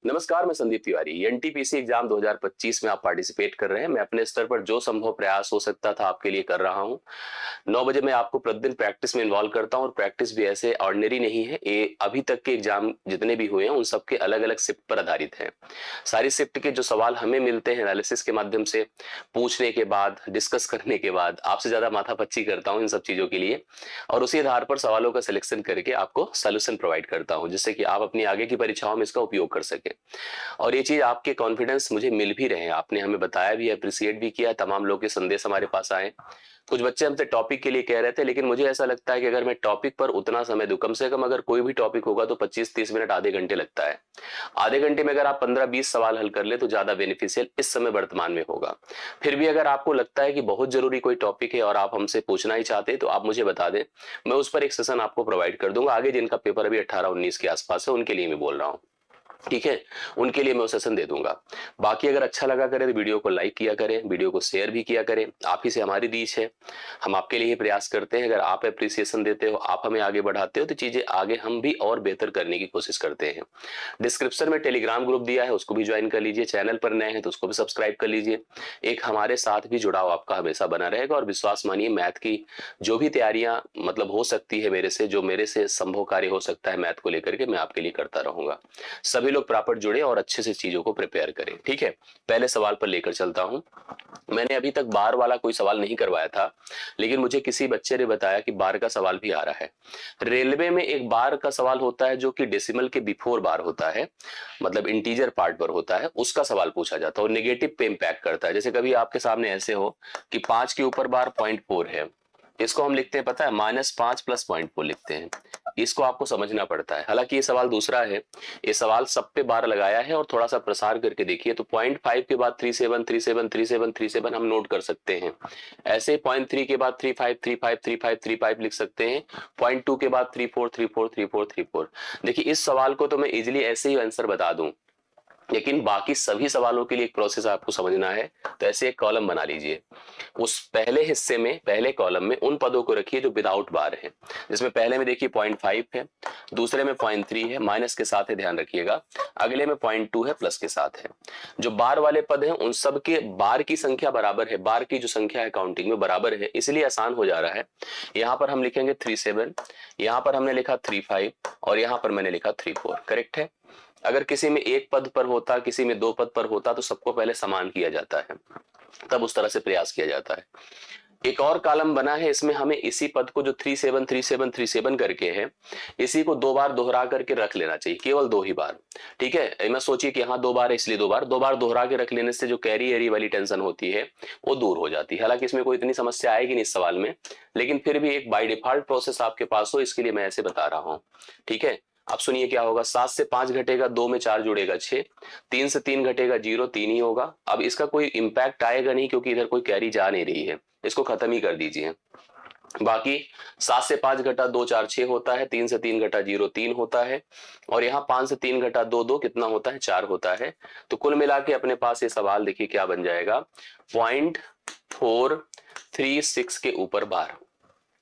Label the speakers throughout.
Speaker 1: नमस्कार, मैं Sandeep Tiwari. NTPC exam 2025 में आप पार्टिसिपेट कर रहे हैं। मैं अपने स्तर पर जो संभव प्रयास हो सकता था आपके लिए कर रहा हूं। 9 बजे मैं आपको प्रतिदिन प्रैक्टिस में इन्वॉल्व करता हूं और प्रैक्टिस भी ऐसे ऑर्डिनरी नहीं है। ये अभी तक के एग्जाम जितने भी हुए हैं उन सबके अलग अलग शिफ्ट पर आधारित है। सारी शिफ्ट के जो सवाल हमें मिलते हैं एनालिसिस के माध्यम से पूछने के बाद, डिस्कस करने के बाद आपसे ज्यादा माथापच्ची करता हूँ इन सब चीजों के लिए और उसी आधार पर सवालों का सिलेक्शन करके आपको सोल्यूशन प्रोवाइड करता हूँ, जिससे कि आप अपनी आगे की परीक्षाओं में इसका उपयोग कर सकें। और ये चीज आपके कॉन्फिडेंस मुझे मिल भी रहे हैं, आपने हमें बताया भी, अप्रिसिएट भी किया। तमाम लोगों के संदेश हमारे पास आए। कुछ बच्चे हमसे टॉपिक के लिए कह रहे थे, लेकिन मुझे ऐसा लगता है कि अगर मैं टॉपिक पर उतना समय दूं, कम से कम अगर कोई भी टॉपिक होगा तो 25-30 मिनट, आधे घंटे लगता है। आधे घंटे में अगर आप 15-20 सवाल हल कर ले तो ज्यादा बेनिफिशियल इस समय वर्तमान में होगा। फिर भी अगर आपको लगता है कि बहुत जरूरी कोई टॉपिक है और आप हमसे पूछना ही चाहते हैं तो आप मुझे बता दें, मैं उस पर एक सेशन आपको प्रोवाइड कर दूंगा। आगे जिनका पेपर अभी 18-19 के आसपास है उनके लिए मैं बोल रहा हूँ, ठीक है, उनके लिए मैं वो सेशन दे दूंगा। बाकी अगर अच्छा लगा करे तो वीडियो को लाइक किया करें, वीडियो को शेयर भी किया करें। आप ही से हमारी रीच है, हम आपके लिए ही प्रयास करते हैं। अगर आप अप्रिसिएशन देते हो, आप हमें आगे बढ़ाते हो तो चीजें आगे हम भी और बेहतर करने की कोशिश करते हैं। डिस्क्रिप्शन में टेलीग्राम ग्रुप दिया है, उसको भी ज्वाइन कर लीजिए। चैनल पर नए हैं तो उसको भी सब्सक्राइब कर लीजिए। एक हमारे साथ भी जुड़ाव आपका हमेशा बना रहेगा और विश्वास मानिए, मैथ की जो भी तैयारियां मतलब हो सकती है मेरे से, जो मेरे से संभव कार्य हो सकता है मैथ को लेकर के, मैं आपके लिए करता रहूंगा। सभी लोग प्रॉपर जुड़े और अच्छे से चीजों को प्रिपेयर करें, ठीक है। पहले सवाल पर लेकर चलता हूं। मैंने अभी तक बार वाला कोई सवाल नहीं करवाया था, लेकिन मुझे किसी बच्चे ने बताया कि बार का सवाल भी आ रहा है। रेलवे में एक बार का सवाल होता है जो कि डेसिमल के बिफोर बार होता है, मतलब इंटीजर पार्ट पर होता है, उसका सवाल पूछा जाता है और नेगेटिव पे इम्पैक्ट करता है। जैसे कभी आपके सामने ऐसे हो कि 5 के ऊपर बार 0.4 है, इसको हम लिखते हैं पता है -5 + 0.4 लिखते हैं। इसको आपको समझना पड़ता है। हालांकि ये सवाल दूसरा है, ये सवाल सब पे बार लगाया है और थोड़ा सा प्रसार करके देखिए तो 0.5 के बाद 37 37 37 37 हम नोट कर सकते हैं। ऐसे 0.3 के बाद 35 35 35 35 लिख सकते हैं। 0.2 के बाद 34 34 34 34। देखिए इस सवाल को तो मैं इजिली ऐसे ही आंसर बता दूं, लेकिन बाकी सभी सवालों के लिए एक प्रोसेस आपको समझना है। तो ऐसे एक कॉलम बना लीजिए, उस पहले हिस्से में, पहले कॉलम में उन पदों को रखिए जो विदाउट बार है। जिसमें पहले में देखिए 0.5 है, दूसरे में 0.3 है, माइनस के साथ है, ध्यान रखिएगा। अगले में 0.2 है, प्लस के साथ है। जो बार वाले पद हैं उन सब के बार की संख्या बराबर है, बार की जो संख्या है काउंटिंग में बराबर है, इसलिए आसान हो जा रहा है। यहां पर हम लिखेंगे 37, यहां पर हमने लिखा 35 और यहां पर मैंने लिखा 34। करेक्ट है। अगर किसी में एक पद पर होता, किसी में 2 पद पर होता तो सबको पहले समान किया जाता है, तब उस तरह से प्रयास किया जाता है। एक और कॉलम बना है, इसमें हमें इसी पद को जो 37 37 37 करके है, इसी को 2 बार दोहरा करके रख लेना चाहिए, केवल 2 ही बार, ठीक है। मैं सोचिए कि यहाँ 2 बार है इसलिए 2 बार दोहरा के रख लेने से जो कैरी एरी वाली टेंशन होती है वो दूर हो जाती है। हालांकि इसमें कोई इतनी समस्या आएगी नहीं इस सवाल में, लेकिन फिर भी एक बाय डिफॉल्ट प्रोसेस आपके पास हो, इसके लिए मैं ऐसे बता रहा हूँ, ठीक है। अब सुनिए क्या होगा। 7 से 5 घटेगा, 2 में 4 जुड़ेगा 6, 3 से 3 घटेगा 0, 3 ही होगा। अब इसका कोई इंपैक्ट आएगा नहीं क्योंकि इधर कोई कैरी जा नहीं रही है, इसको खत्म ही कर दीजिए। बाकी 7 से 5 घटा 2 4 6 होता है, 3 से 3 घटा 0 3 होता है, और यहाँ 5 से 3 घटा 2 2 कितना होता है, 4 होता है। तो कुल मिला के अपने पास ये सवाल देखिए क्या बन जाएगा, 0.436 के ऊपर बार।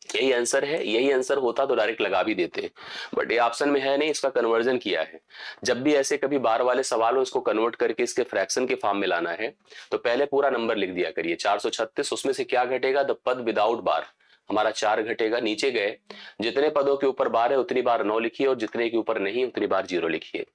Speaker 1: यही आंसर है। यही आंसर होता तो डायरेक्ट लगा भी देते, बट ये ऑप्शन में है नहीं, इसका कन्वर्जन किया है। जब भी ऐसे कभी बार वाले सवाल हो, इसको कन्वर्ट करके इसके फ्रैक्शन के फॉर्म में लाना है तो पहले पूरा नंबर लिख दिया करिए 436। उसमें से क्या घटेगा, द पद विदाउट बार हमारा 4 घटेगा। नीचे गए, जितने पदों के ऊपर बार है उतनी बार 9 लिखिए और जितने के ऊपर नहीं उतनी बार 0 लिखिए।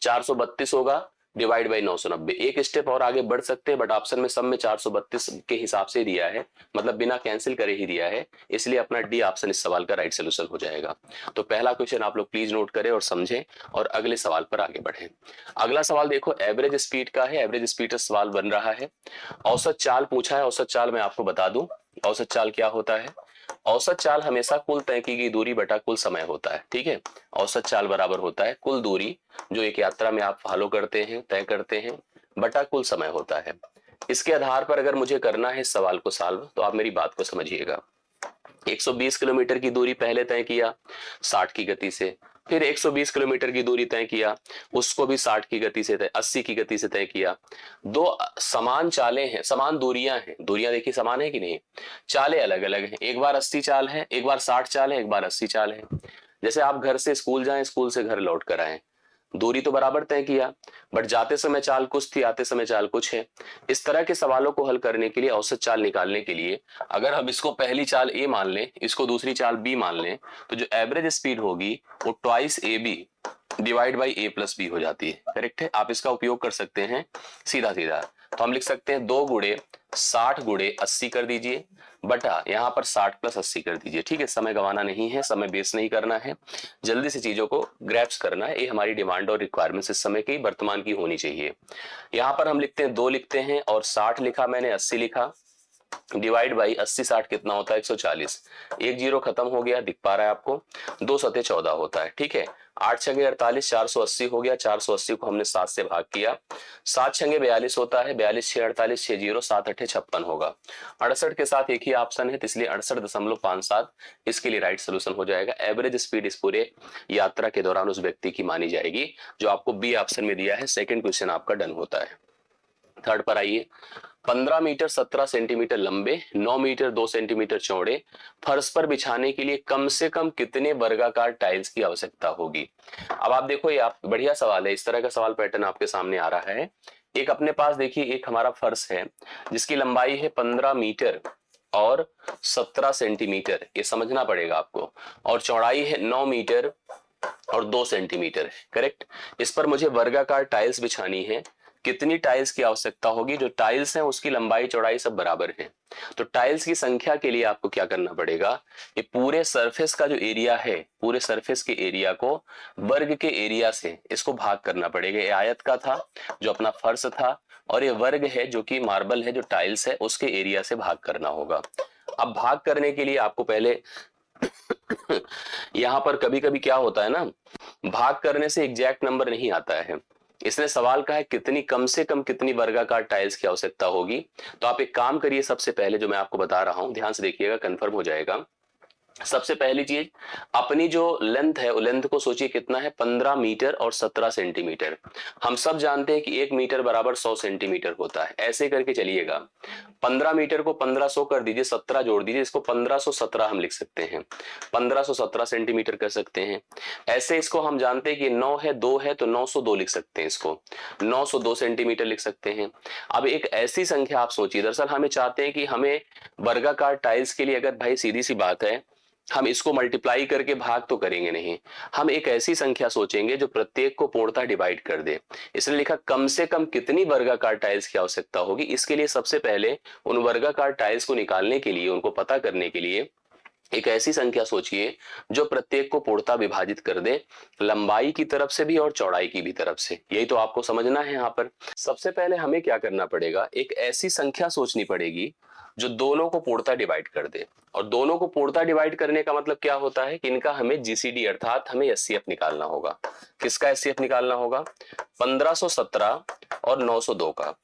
Speaker 1: 432 होगा डिवाइड बाई 990। एक स्टेप और आगे बढ़ सकते हैं, बट ऑप्शन में सब में 432 के हिसाब से दिया है, मतलब बिना कैंसिल करे ही दिया है, इसलिए अपना डी ऑप्शन इस सवाल का राइट सोल्यूशन हो जाएगा। तो पहला क्वेश्चन आप लोग प्लीज नोट करें और समझें और अगले सवाल पर आगे बढ़ें। अगला सवाल देखो, एवरेज स्पीड का है। एवरेज स्पीड का सवाल बन रहा है। औसत चाल पूछा है। औसत चाल मैं आपको बता दूं, औसत चाल क्या होता है। औसत चाल हमेशा कुल तय की गई दूरी बटा कुल समय होता है, ठीक है। औसत चाल बराबर होता है कुल दूरी जो एक यात्रा में आप फॉलो करते हैं, तय करते हैं, बटा कुल समय होता है। इसके आधार पर अगर मुझे करना है इस सवाल को सॉल्व तो आप मेरी बात को समझिएगा। 120 किलोमीटर की दूरी पहले तय किया 60 की गति से, फिर 120 किलोमीटर की दूरी तय किया, उसको भी 60 की गति से 80 की गति से तय किया। दो समान चालें हैं, समान दूरियां हैं, दूरियां देखिए समान है कि नहीं, चालें अलग अलग हैं। एक बार 80 चाल है, एक बार 60 चाल है, एक बार 80 चाल है। जैसे आप घर से स्कूल जाएं, स्कूल से घर लौट कर आए, दूरी तो बराबर तय किया, बट जाते समय चाल कुछ थी, आते समय चाल कुछ है। इस तरह के सवालों को हल करने के लिए, औसत चाल निकालने के लिए, अगर हम इसको पहली चाल ए मान लें, इसको दूसरी चाल बी मान लें, तो जो एवरेज स्पीड होगी वो twice A B divide by A plus B हो जाती है। करेक्ट है, आप इसका उपयोग कर सकते हैं सीधा सीधा। तो हम लिख सकते हैं 2 गुणे 60 गुणे 80 कर दीजिए, बटा यहाँ पर 60 प्लस 80 कर दीजिए। ठीक है, समय गंवाना नहीं है, समय वेस्ट नहीं करना है, जल्दी से चीजों को ग्रैप्स करना है। ये हमारी डिमांड और रिक्वायरमेंट्स इस समय की, वर्तमान की होनी चाहिए। यहाँ पर हम लिखते हैं 2 लिखते हैं और 60 लिखा मैंने, 80 लिखा, डिवाइड बाई 80 60 कितना होता है 140। एक जीरो खत्म हो गया, दिख पा रहा है आपको, 2 सते 14 होता है। ठीक है, 8 छंगे 48, 480 हो गया, 480 को हमने 7 से भाग किया, 7 छंगे 42 होता है, 42 6 48 6 जीरो 7 8 56 होगा। 68 के साथ एक ही ऑप्शन है, तो इसलिए 68.57 इसके लिए राइट सोल्यूशन हो जाएगा। एवरेज स्पीड इस पूरे यात्रा के दौरान उस व्यक्ति की मानी जाएगी, जो आपको बी ऑप्शन में दिया है। सेकंड क्वेश्चन आपका डन होता है। थर्ड पर आइए, 15 मीटर 17 सेंटीमीटर लंबे, 9 मीटर 2 सेंटीमीटर चौड़े फर्श पर बिछाने के लिए कम से कम कितने वर्गाकार टाइल्स की आवश्यकता होगी। अब आप देखो, ये आप बढ़िया सवाल है, इस तरह का सवाल पैटर्न आपके सामने आ रहा है। एक अपने पास देखिए, एक हमारा फर्श है जिसकी लंबाई है 15 मीटर और 17 सेंटीमीटर, ये समझना पड़ेगा आपको, और चौड़ाई है 9 मीटर और 2 सेंटीमीटर। करेक्ट, इस पर मुझे वर्गाकार टाइल्स बिछानी है। कितनी टाइल्स की आवश्यकता होगी? जो टाइल्स हैं उसकी लंबाई चौड़ाई सब बराबर है, तो टाइल्स की संख्या के लिए आपको क्या करना पड़ेगा, ये पूरे सरफेस का जो एरिया है, पूरे सरफेस के एरिया को वर्ग के एरिया से इसको भाग करना पड़ेगा। ये आयत का था जो अपना फर्श था, और ये वर्ग है जो कि मार्बल है, जो टाइल्स है उसके एरिया से भाग करना होगा। अब भाग करने के लिए आपको पहले यहां पर कभी कभी क्या होता है ना, भाग करने से एग्जैक्ट नंबर नहीं आता है। इसने सवाल कहा है कितनी, कम से कम कितनी वर्गाकार टाइल्स की आवश्यकता होगी। तो आप एक काम करिए, सबसे पहले जो मैं आपको बता रहा हूं ध्यान से देखिएगा, कंफर्म हो जाएगा। सबसे पहली चीज, अपनी जो लेंथ है, वो लेंथ को सोचिए कितना है, 15 मीटर और 17 सेंटीमीटर। हम सब जानते हैं कि 1 मीटर बराबर 100 सेंटीमीटर होता है। ऐसे करके चलिएगा, 15 मीटर को 1500 कर दीजिए, 17 जोड़ दीजिए, इसको 1517 हम लिख सकते हैं, 1517 सेंटीमीटर कर सकते हैं। ऐसे इसको हम जानते हैं कि 9 है 2 है, तो 902 लिख सकते हैं, इसको 902 सेंटीमीटर लिख सकते हैं। अब एक ऐसी संख्या आप सोचिए, दरअसल हमें चाहते हैं कि हमें वर्गाकार टाइल्स के लिए, अगर भाई सीधी सी बात है, हम इसको मल्टीप्लाई करके भाग तो करेंगे नहीं, हम एक ऐसी संख्या सोचेंगे जो प्रत्येक को पूर्णतः डिवाइड कर दे। इसने लिखा कम से कम कितनी वर्गाकार टाइल्स की आवश्यकता होगी। इसके लिए सबसे पहले उन वर्गाकार टाइल्स को निकालने के लिए, उनको पता करने के लिए एक ऐसी संख्या सोचिए जो प्रत्येक को पूर्णतः विभाजित कर दे, लंबाई की तरफ से भी और चौड़ाई की भी तरफ से। यही तो आपको समझना है। यहाँ पर सबसे पहले हमें क्या करना पड़ेगा, एक ऐसी संख्या सोचनी पड़ेगी जो दोनों को पूर्णतः डिवाइड कर दे। और दोनों को पूर्णतः डिवाइड करने का मतलब क्या होता है कि इनका हमें जीसीडी अर्थात हमें एचसीएफ निकालना होगा। किसका एचसीएफ निकालना होगा? 1517 और 902 का।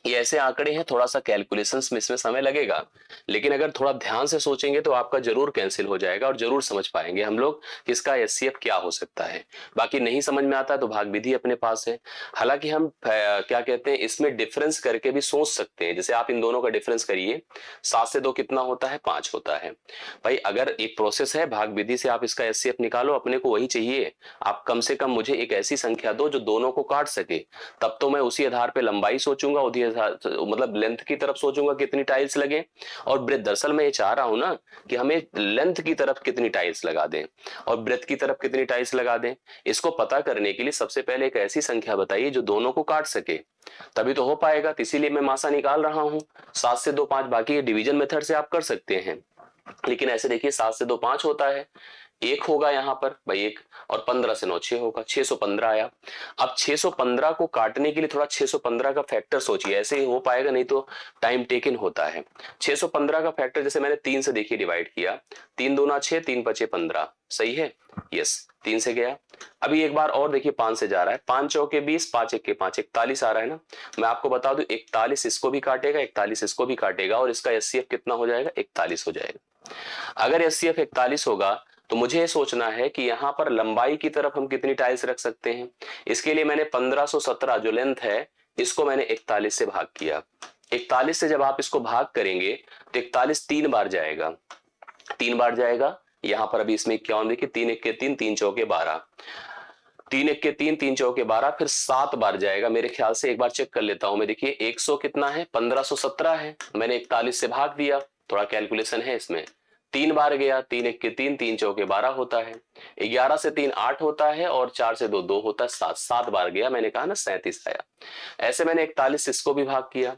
Speaker 1: ये ऐसे आंकड़े हैं, थोड़ा सा कैलकुलेशंस में इसमें समय लगेगा, लेकिन अगर थोड़ा ध्यान से सोचेंगे तो आपका जरूर कैंसिल हो जाएगा और जरूर समझ पाएंगे हम लोग कि इसका एचसीएफ क्या हो सकता है। बाकी नहीं समझ में आता तो भाग विधि अपने पास है। हालांकि हम क्या कहते हैं, इसमें डिफरेंस करके भी सोच सकते हैं। जैसे आप इन दोनों का डिफरेंस करिए, 7 से 2 कितना होता है? 5 होता है। भाई अगर एक प्रोसेस है, भाग विधि से आप इसका एचसीएफ निकालो, अपने को वही चाहिए। आप कम से कम मुझे एक ऐसी संख्या दो जो दोनों को काट सके, तब तो मैं उसी आधार पर लंबाई सोचूंगा, मतलब लेंथ की तरफ सोचूंगा कितनी टाइल्स लगे, और ब्रेथ। दरअसल मैं ये चाह रहा हूं ना कि हमें लेंथ की तरफ कितनी टाइल्स लगा दें और ब्रेथ की तरफ कितनी टाइल्स लगा दें। इसको पता करने के लिए सबसे पहले एक ऐसी संख्या बताइए जो दोनों को काट सके, तभी तो हो पाएगा। तो इसीलिए मैं मासा निकाल रहा हूं, 7 से 2 5। बाकी डिवीजन मेथड से आप कर सकते हैं, लेकिन ऐसे देखिए 7 से 2 5 होता है, एक होगा यहाँ पर भाई एक, और 15 से 9 6 होगा, 615 आया। अब 615 को काटने के लिए थोड़ा 615 का फैक्टर सोचिए, ऐसे ही हो पाएगा, नहीं तो टाइम टेकन होता है। 615 का फैक्टर जैसे मैंने 3 से देखिए डिवाइड किया, 3 दूना 6, 3 पचे 15, सही है, यस 3 से गया। अभी एक बार और देखिए 5 से जा रहा है, 5 चौके 20, 5 एक के 5, 41 आ रहा है ना। मैं आपको बता दूं 41 इसको भी काटेगा, 41 इसको भी काटेगा, और इसका एचसीएफ कितना हो जाएगा? 41 हो जाएगा। अगर एचसीएफ 41 होगा तो मुझे ये सोचना है कि यहाँ पर लंबाई की तरफ हम कितनी टाइल्स रख सकते हैं। इसके लिए मैंने 1517 जो लेंथ है इसको मैंने 41 से भाग किया। 41 से जब आप इसको भाग करेंगे तो 41 3 बार जाएगा, 3 बार जाएगा। यहाँ पर अभी इसमें 51 देखिए, 3 1 के 3, 3 चौके 12। तीन एक के तीन, तीन चौके 12, फिर 7 बार जाएगा मेरे ख्याल से। एक बार चेक कर लेता हूं मैं। देखिए 100 कितना है, 1517 है। मैंने 41 से भाग दिया, थोड़ा कैलकुलेशन है इसमें। 3 बार गया, तीन एक के तीन, तीन चौके 12 होता है। 11 से 3 8 होता है, और 4 से 2 2 होता है, 7 7 बार गया। मैंने कहा ना 37 आया। ऐसे मैंने 41 से इसको भी भाग किया।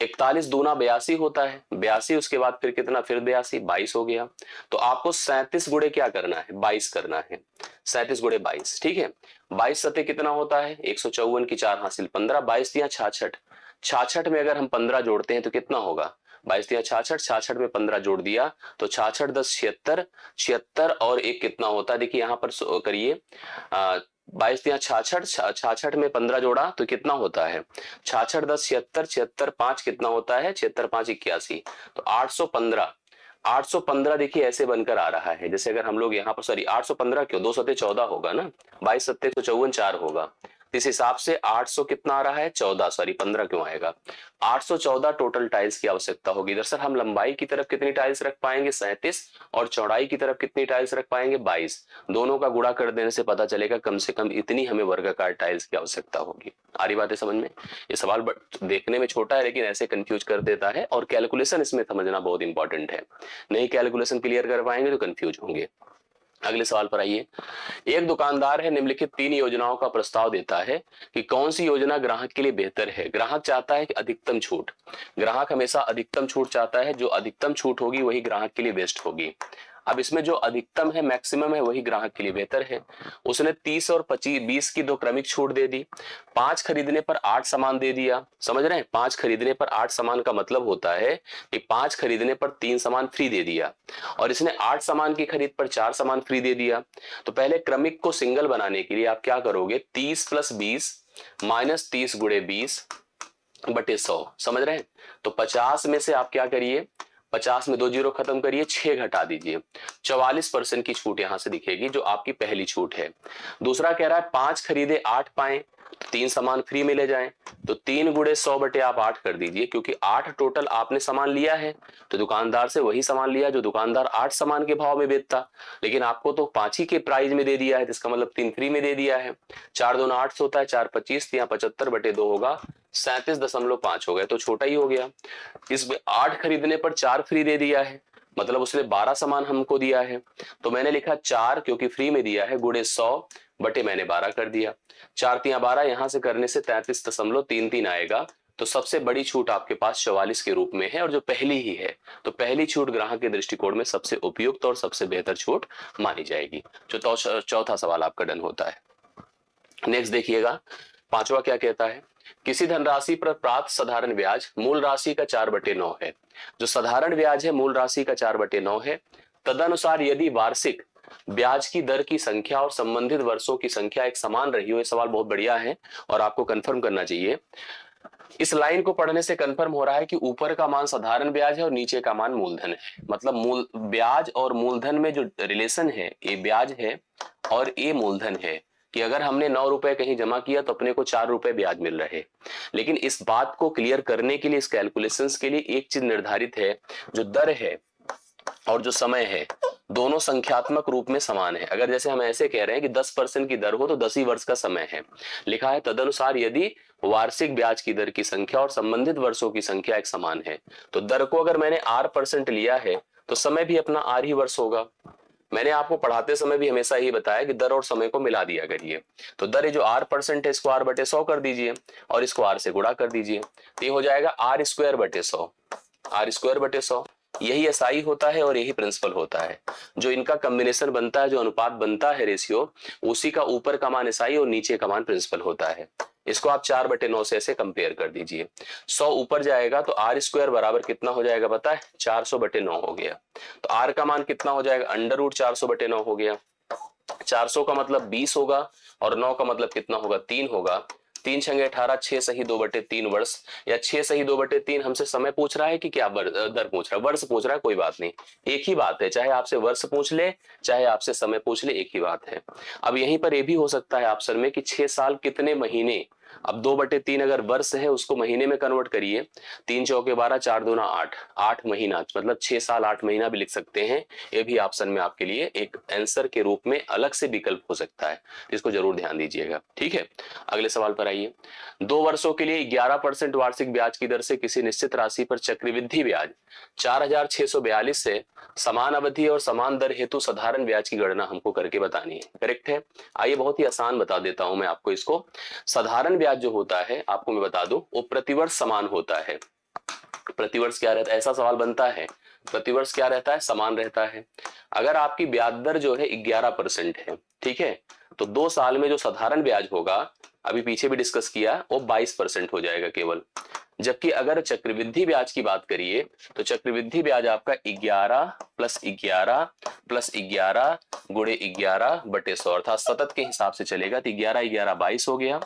Speaker 1: 41 दूना 82 होता है, 82 उसके बाद फिर कितना, फिर 82, 22 हो गया। तो आपको 37 गुणे क्या करना है, 22 करना है। 37 गुणे 22, ठीक है। 22 सते कितना होता है, 154 की 4 हासिल 15, 22 दिया 66। 66 में अगर हम 15 जोड़ते हैं तो कितना होगा, 22 दिया 66, 66 में 15 जोड़ दिया तो 66 10 76, 76 और एक कितना होता है, देखिए यहां पर करिए। 22 दिया 66, 66 में 15 जोड़ा तो कितना होता है, 66 10 76, 76 5 कितना होता है, 76 5 81, तो 815। 815 देखिए ऐसे बनकर आ रहा है, जैसे अगर हम लोग यहाँ पर, सॉरी 815 क्यों, 2 सत्ते 14 होगा ना, 22 सत्ते 154 4 होगा। इस हिसाब से 800 कितना आ रहा है, 14, सॉरी 15 क्यों आएगा, 814 टोटल टाइल्स की आवश्यकता होगी। इधर सर हम लंबाई की तरफ कितनी टाइल्स रख पाएंगे, 37, और चौड़ाई की तरफ कितनी टाइल्स रख पाएंगे, 22। दोनों का गुणा कर देने से पता चलेगा कम से कम इतनी हमें वर्गाकार टाइल्स की आवश्यकता होगी। आ रही बात है समझ में। ये सवाल देखने में छोटा है लेकिन ऐसे कंफ्यूज कर देता है, और कैलकुलेशन इसमें समझना बहुत इंपॉर्टेंट है। नहीं कैलकुलेशन क्लियर कर पाएंगे तो कंफ्यूज होंगे। अगले सवाल पर आइए। एक दुकानदार है निम्नलिखित 3 योजनाओं का प्रस्ताव देता है कि कौन सी योजना ग्राहक के लिए बेहतर है। ग्राहक चाहता है कि अधिकतम छूट, ग्राहक हमेशा अधिकतम छूट चाहता है, जो अधिकतम छूट होगी वही ग्राहक के लिए बेस्ट होगी। अब इसमें जो अधिकतम है, मैक्सिमम है, वही ग्राहक के लिए बेहतर है। उसने 30 और 25 20 की 2 क्रमिक छूट दे दी। 5 खरीदने पर 8 सामान दे दिया, समझ रहे हैं, 5 खरीदने पर 8 सामान का मतलब होता है कि 5 खरीदने पर 3 सामान फ्री दे दिया, और इसने 8 सामान की खरीद पर 4 सामान फ्री दे दिया। तो पहले क्रमिक को सिंगल बनाने के लिए आप क्या करोगे, 30 + 20 माइनस 30 गुणे 20 बटे 100, समझ रहे हैं। तो 50 में से आप क्या करिए, 50 में 2 जीरो खत्म करिए, 6 घटा दीजिए, 44% की छूट यहां से दिखेगी, जो आपकी पहली छूट है। दूसरा कह रहा है 5 खरीदे 8 पाए, तो 3 सामान फ्री मिले जाएं, तो 3 गुणे 100 बटे आप 8 कर दीजिए, क्योंकि 8 टोटल आपने सामान लिया है, तो दुकानदार से वही सामान लिया जो दुकानदार 8 सामान के भाव में बेचता, लेकिन आपको तो 5 ही के प्राइस में दे दिया है, इसका मतलब 3 फ्री में दे दिया है। 4 दूना 8 होता है, 4 25, यहाँ 75 बटे 2 होगा, 37.5 हो गए, तो छोटा ही हो गया। इसमें 8 खरीदने पर 4 फ्री दे दिया है, मतलब उसने 12 सामान हमको दिया है, तो मैंने लिखा 4 क्योंकि फ्री में दिया है, गुणे 100 बटे मैंने 12 कर दिया। 4 तिया 12, यहां से करने से 33.33 आएगा। तो सबसे बड़ी छूट आपके पास 44 के रूप में है, और जो पहली ही है, तो पहली छूट ग्राहक के दृष्टिकोण में सबसे उपयुक्त और सबसे बेहतर छूट मानी जाएगी। जो चौथा सवाल आपका डन होता है। नेक्स्ट देखिएगा, 5वां क्या कहता है, किसी धनराशि पर प्राप्त साधारण ब्याज मूल राशि का 4/9 है। जो साधारण ब्याज है मूल राशि का 4/9 है। तदनुसार यदि वार्षिक ब्याज की दर की संख्या और संबंधित वर्षों की संख्या एक समान रही हो, ये सवाल बहुत बढ़िया है और आपको कंफर्म करना चाहिए। इस लाइन को पढ़ने से कंफर्म हो रहा है कि ऊपर का मान साधारण ब्याज है और नीचे का मान मूलधन है। मतलब मूल ब्याज और मूलधन में जो रिलेशन है, ये ब्याज है और ये मूलधन है, कि अगर हमने 9 रुपए कहीं जमा किया तो अपने को 4 रुपए ब्याज मिल रहे। लेकिन इस बात को क्लियर करने के लिए, इस कैलकुलेशंस के लिए एक चीज निर्धारित है, जो दर है और जो समय है, दोनों संख्यात्मक रूप में समान है। अगर जैसे हम ऐसे कह रहे हैं कि 10% की दर हो तो 10 ही वर्ष का समय है, लिखा है तदनुसार यदि वार्षिक ब्याज की दर की संख्या और संबंधित वर्षों की संख्या एक समान है, तो दर को अगर मैंने R% लिया है तो समय भी अपना R ही वर्ष होगा। मैंने आपको पढ़ाते समय भी हमेशा ही बताया कि दर और समय को मिला दिया करिए। तो दर जो R% है, इसको R/100 कर दीजिए और इसको R से गुणा कर दीजिए, तो ये हो जाएगा R²/100, R²/100। यही एसआई होता है और यही प्रिंसिपल होता है। जो इनका कॉम्बिनेशन बनता है, जो अनुपात बनता है रेशियो, उसी का ऊपर का मान एसआई और नीचे का मान प्रिंसिपल होता है। इसको आप 4/9 से ऐसे कंपेयर कर दीजिए। 100 ऊपर जाएगा तो R² बराबर कितना हो जाएगा पता है, 400/9 हो गया। तो R का मान कितना हो जाएगा, √400/9 हो गया। 400 का मतलब 20 होगा और 9 का मतलब कितना होगा, 3 होगा। 3 छंगे 18, 6 सही 2/3 वर्ष, या 6 सही 2/3 हमसे समय पूछ रहा है कि क्या दर पूछ रहा है, वर्ष पूछ रहा है, कोई बात नहीं, एक ही बात है। चाहे आपसे वर्ष पूछ ले, चाहे आपसे समय पूछ ले, एक ही बात है। अब यहीं पर यह भी हो सकता है ऑप्शन में कि 6 साल कितने महीने अब 2/3 अगर वर्ष है उसको महीने में कन्वर्ट करिए, 3 चौके 12, 4 दूना 8, 8 महीना मतलब 6 साल 8 महीना भी लिख सकते हैं। ये भी ऑप्शन में आपके लिए एक आंसर के रूप में अलग से विकल्प हो सकता है, इसको जरूर ध्यान दीजिएगा। ठीक है, अगले सवाल पर आइए। 2 वर्षों के लिए 11% वार्षिक ब्याज की दर से किसी निश्चित राशि पर चक्रवृद्धि ब्याज 4642 से समान अवधि और समान दर हेतु साधारण ब्याज की गणना हमको करके बतानी है। करेक्ट है। आइए बहुत ही आसान बता देता हूं मैं आपको इसको। साधारण ब्याज जो होता है आपको मैं बता दूं, वो प्रतिवर्ष समान होता है। प्रतिवर्ष क्या रहता है, ऐसा सवाल बनता है, प्रतिवर्ष क्या रहता है, समान रहता है। अगर आपकी ब्याज दर जो है 11% है, ठीक है, तो 2 साल में जो साधारण ब्याज होगा, अभी पीछे भी डिस्कस किया, वो 22% हो जाएगा केवल। जबकि अगर चक्रवृद्धि ब्याज की बात करिए तो चक्रवृद्धि ब्याज आपका 11 प्लस 11 प्लस 11 गुणे 11/100 अर्थात सतत के हिसाब से चलेगा, तो 11 22 हो गया,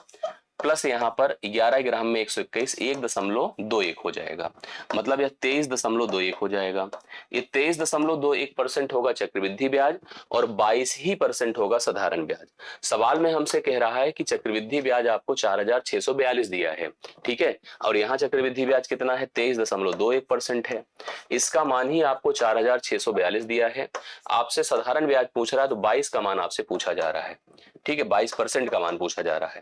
Speaker 1: प्लस यहाँ पर 11 ग्राम में 121 1.21 हो जाएगा, मतलब यह 23.21 हो जाएगा। ये 23.21% होगा चक्रवृद्धि ब्याज और 22% होगा साधारण ब्याज। सवाल में हमसे कह रहा है कि चक्रवृद्धि ब्याज आपको 4642 दिया है, ठीक है, और यहाँ चक्रवृद्धि ब्याज कितना है, 23.21% है। इसका मान ही आपको 4642 दिया है। आपसे साधारण ब्याज पूछ रहा है तो 22 का मान आपसे पूछा जा रहा है, ठीक है, 22% का मान पूछा जा रहा है।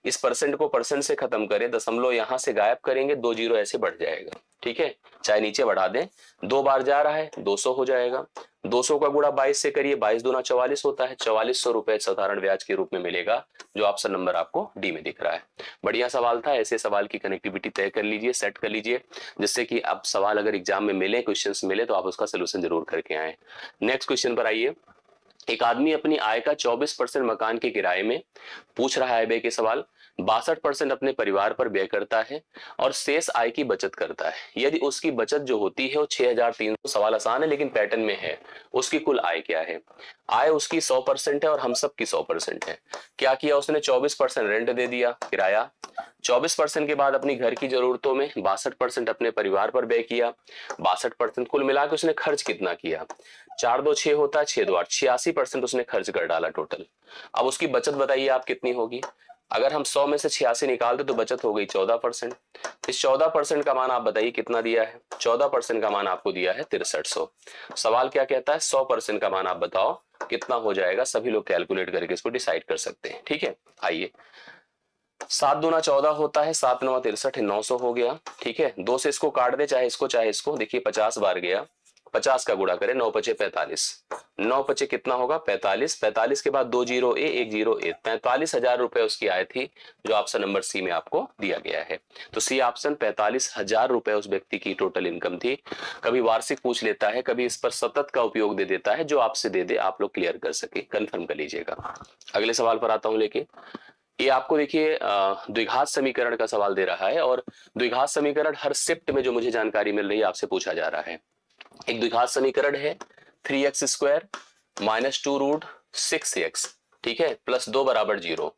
Speaker 1: इस परसेंट को परसेंट से खत्म करें, दशमलव यहां से गायब करेंगे, 2 जीरो ऐसे बढ़ जाएगा, ठीक है, चाहे नीचे बढ़ा दें, 2 बार जा रहा है 200 हो जाएगा। 200 का गुणा 22 से करिए, 22 दूना 44 होता है, 4400 रुपए साधारण ब्याज के रूप में मिलेगा, जो ऑप्शन नंबर आपको डी में दिख रहा है। बढ़िया सवाल था, ऐसे सवाल की कनेक्टिविटी तय कर लीजिए, सेट कर लीजिए, जिससे कि आप सवाल अगर एग्जाम में मिले, क्वेश्चंस मिले, तो आप उसका सोल्यूशन जरूर करके आए। नेक्स्ट क्वेश्चन पर आइए। एक आदमी अपनी आय का 24% मकान के किराए में, पूछ रहा है व्यय के सवाल, 62% अपने परिवार पर व्यय करता है और शेष आय की बचत करता है। यदि उसकी बचत जो होती है वो 6300, सवाल आसान है लेकिन पैटर्न में है, उसकी कुल आय क्या है। आय उसकी 100% है और हम सब की 100% है। क्या किया उसने, 24% रेंट दे दिया, किराया, 24% के बाद अपनी घर की जरूरतों में 62% अपने परिवार पर व्यय किया, 62%, कुल मिला के उसने खर्च कितना किया, 4 2 6 होता है, 6 2 8, 86% उसने खर्च कर डाला टोटल। अब उसकी बचत बताइए आप कितनी होगी। अगर हम 100 में से 86 निकालते तो बचत हो गई 14%। इस 14% का मान आप बताइए कितना दिया है, 14% का मान आपको दिया है 6300। सवाल क्या कहता है, 100% का मान आप बताओ कितना हो जाएगा। सभी लोग कैलकुलेट करके इसको डिसाइड कर सकते हैं, ठीक है। आइए, 7 दूना 14 होता है, 7 9 63 है, 900 हो गया, ठीक है। 2 से इसको काट दे, चाहे इसको, देखिए 50 बार गया, 50 का गुणा करें, 9 पचे 45, 9 पचे कितना होगा 45, 45 के बाद 2 जीरो ए 1 जीरो ए, 45,000 रुपए उसकी आय थी, जो ऑप्शन नंबर सी में आपको दिया गया है। तो सी ऑप्शन, 45,000 रुपए उस व्यक्ति की टोटल इनकम थी। कभी वार्षिक पूछ लेता है, कभी इस पर सतत का उपयोग दे देता है, जो आपसे दे दे आप लोग क्लियर कर सके, कंफर्म कर लीजिएगा। अगले सवाल पर आता हूं लेके। ये आपको देखिए द्विघात समीकरण का सवाल दे रहा है, और द्विघात समीकरण हर शिफ्ट में जो मुझे जानकारी मिल रही है आपसे पूछा जा रहा है। एक द्विघात समीकरण है 3x² - 2√6x, ठीक है, प्लस 2 बराबर 0।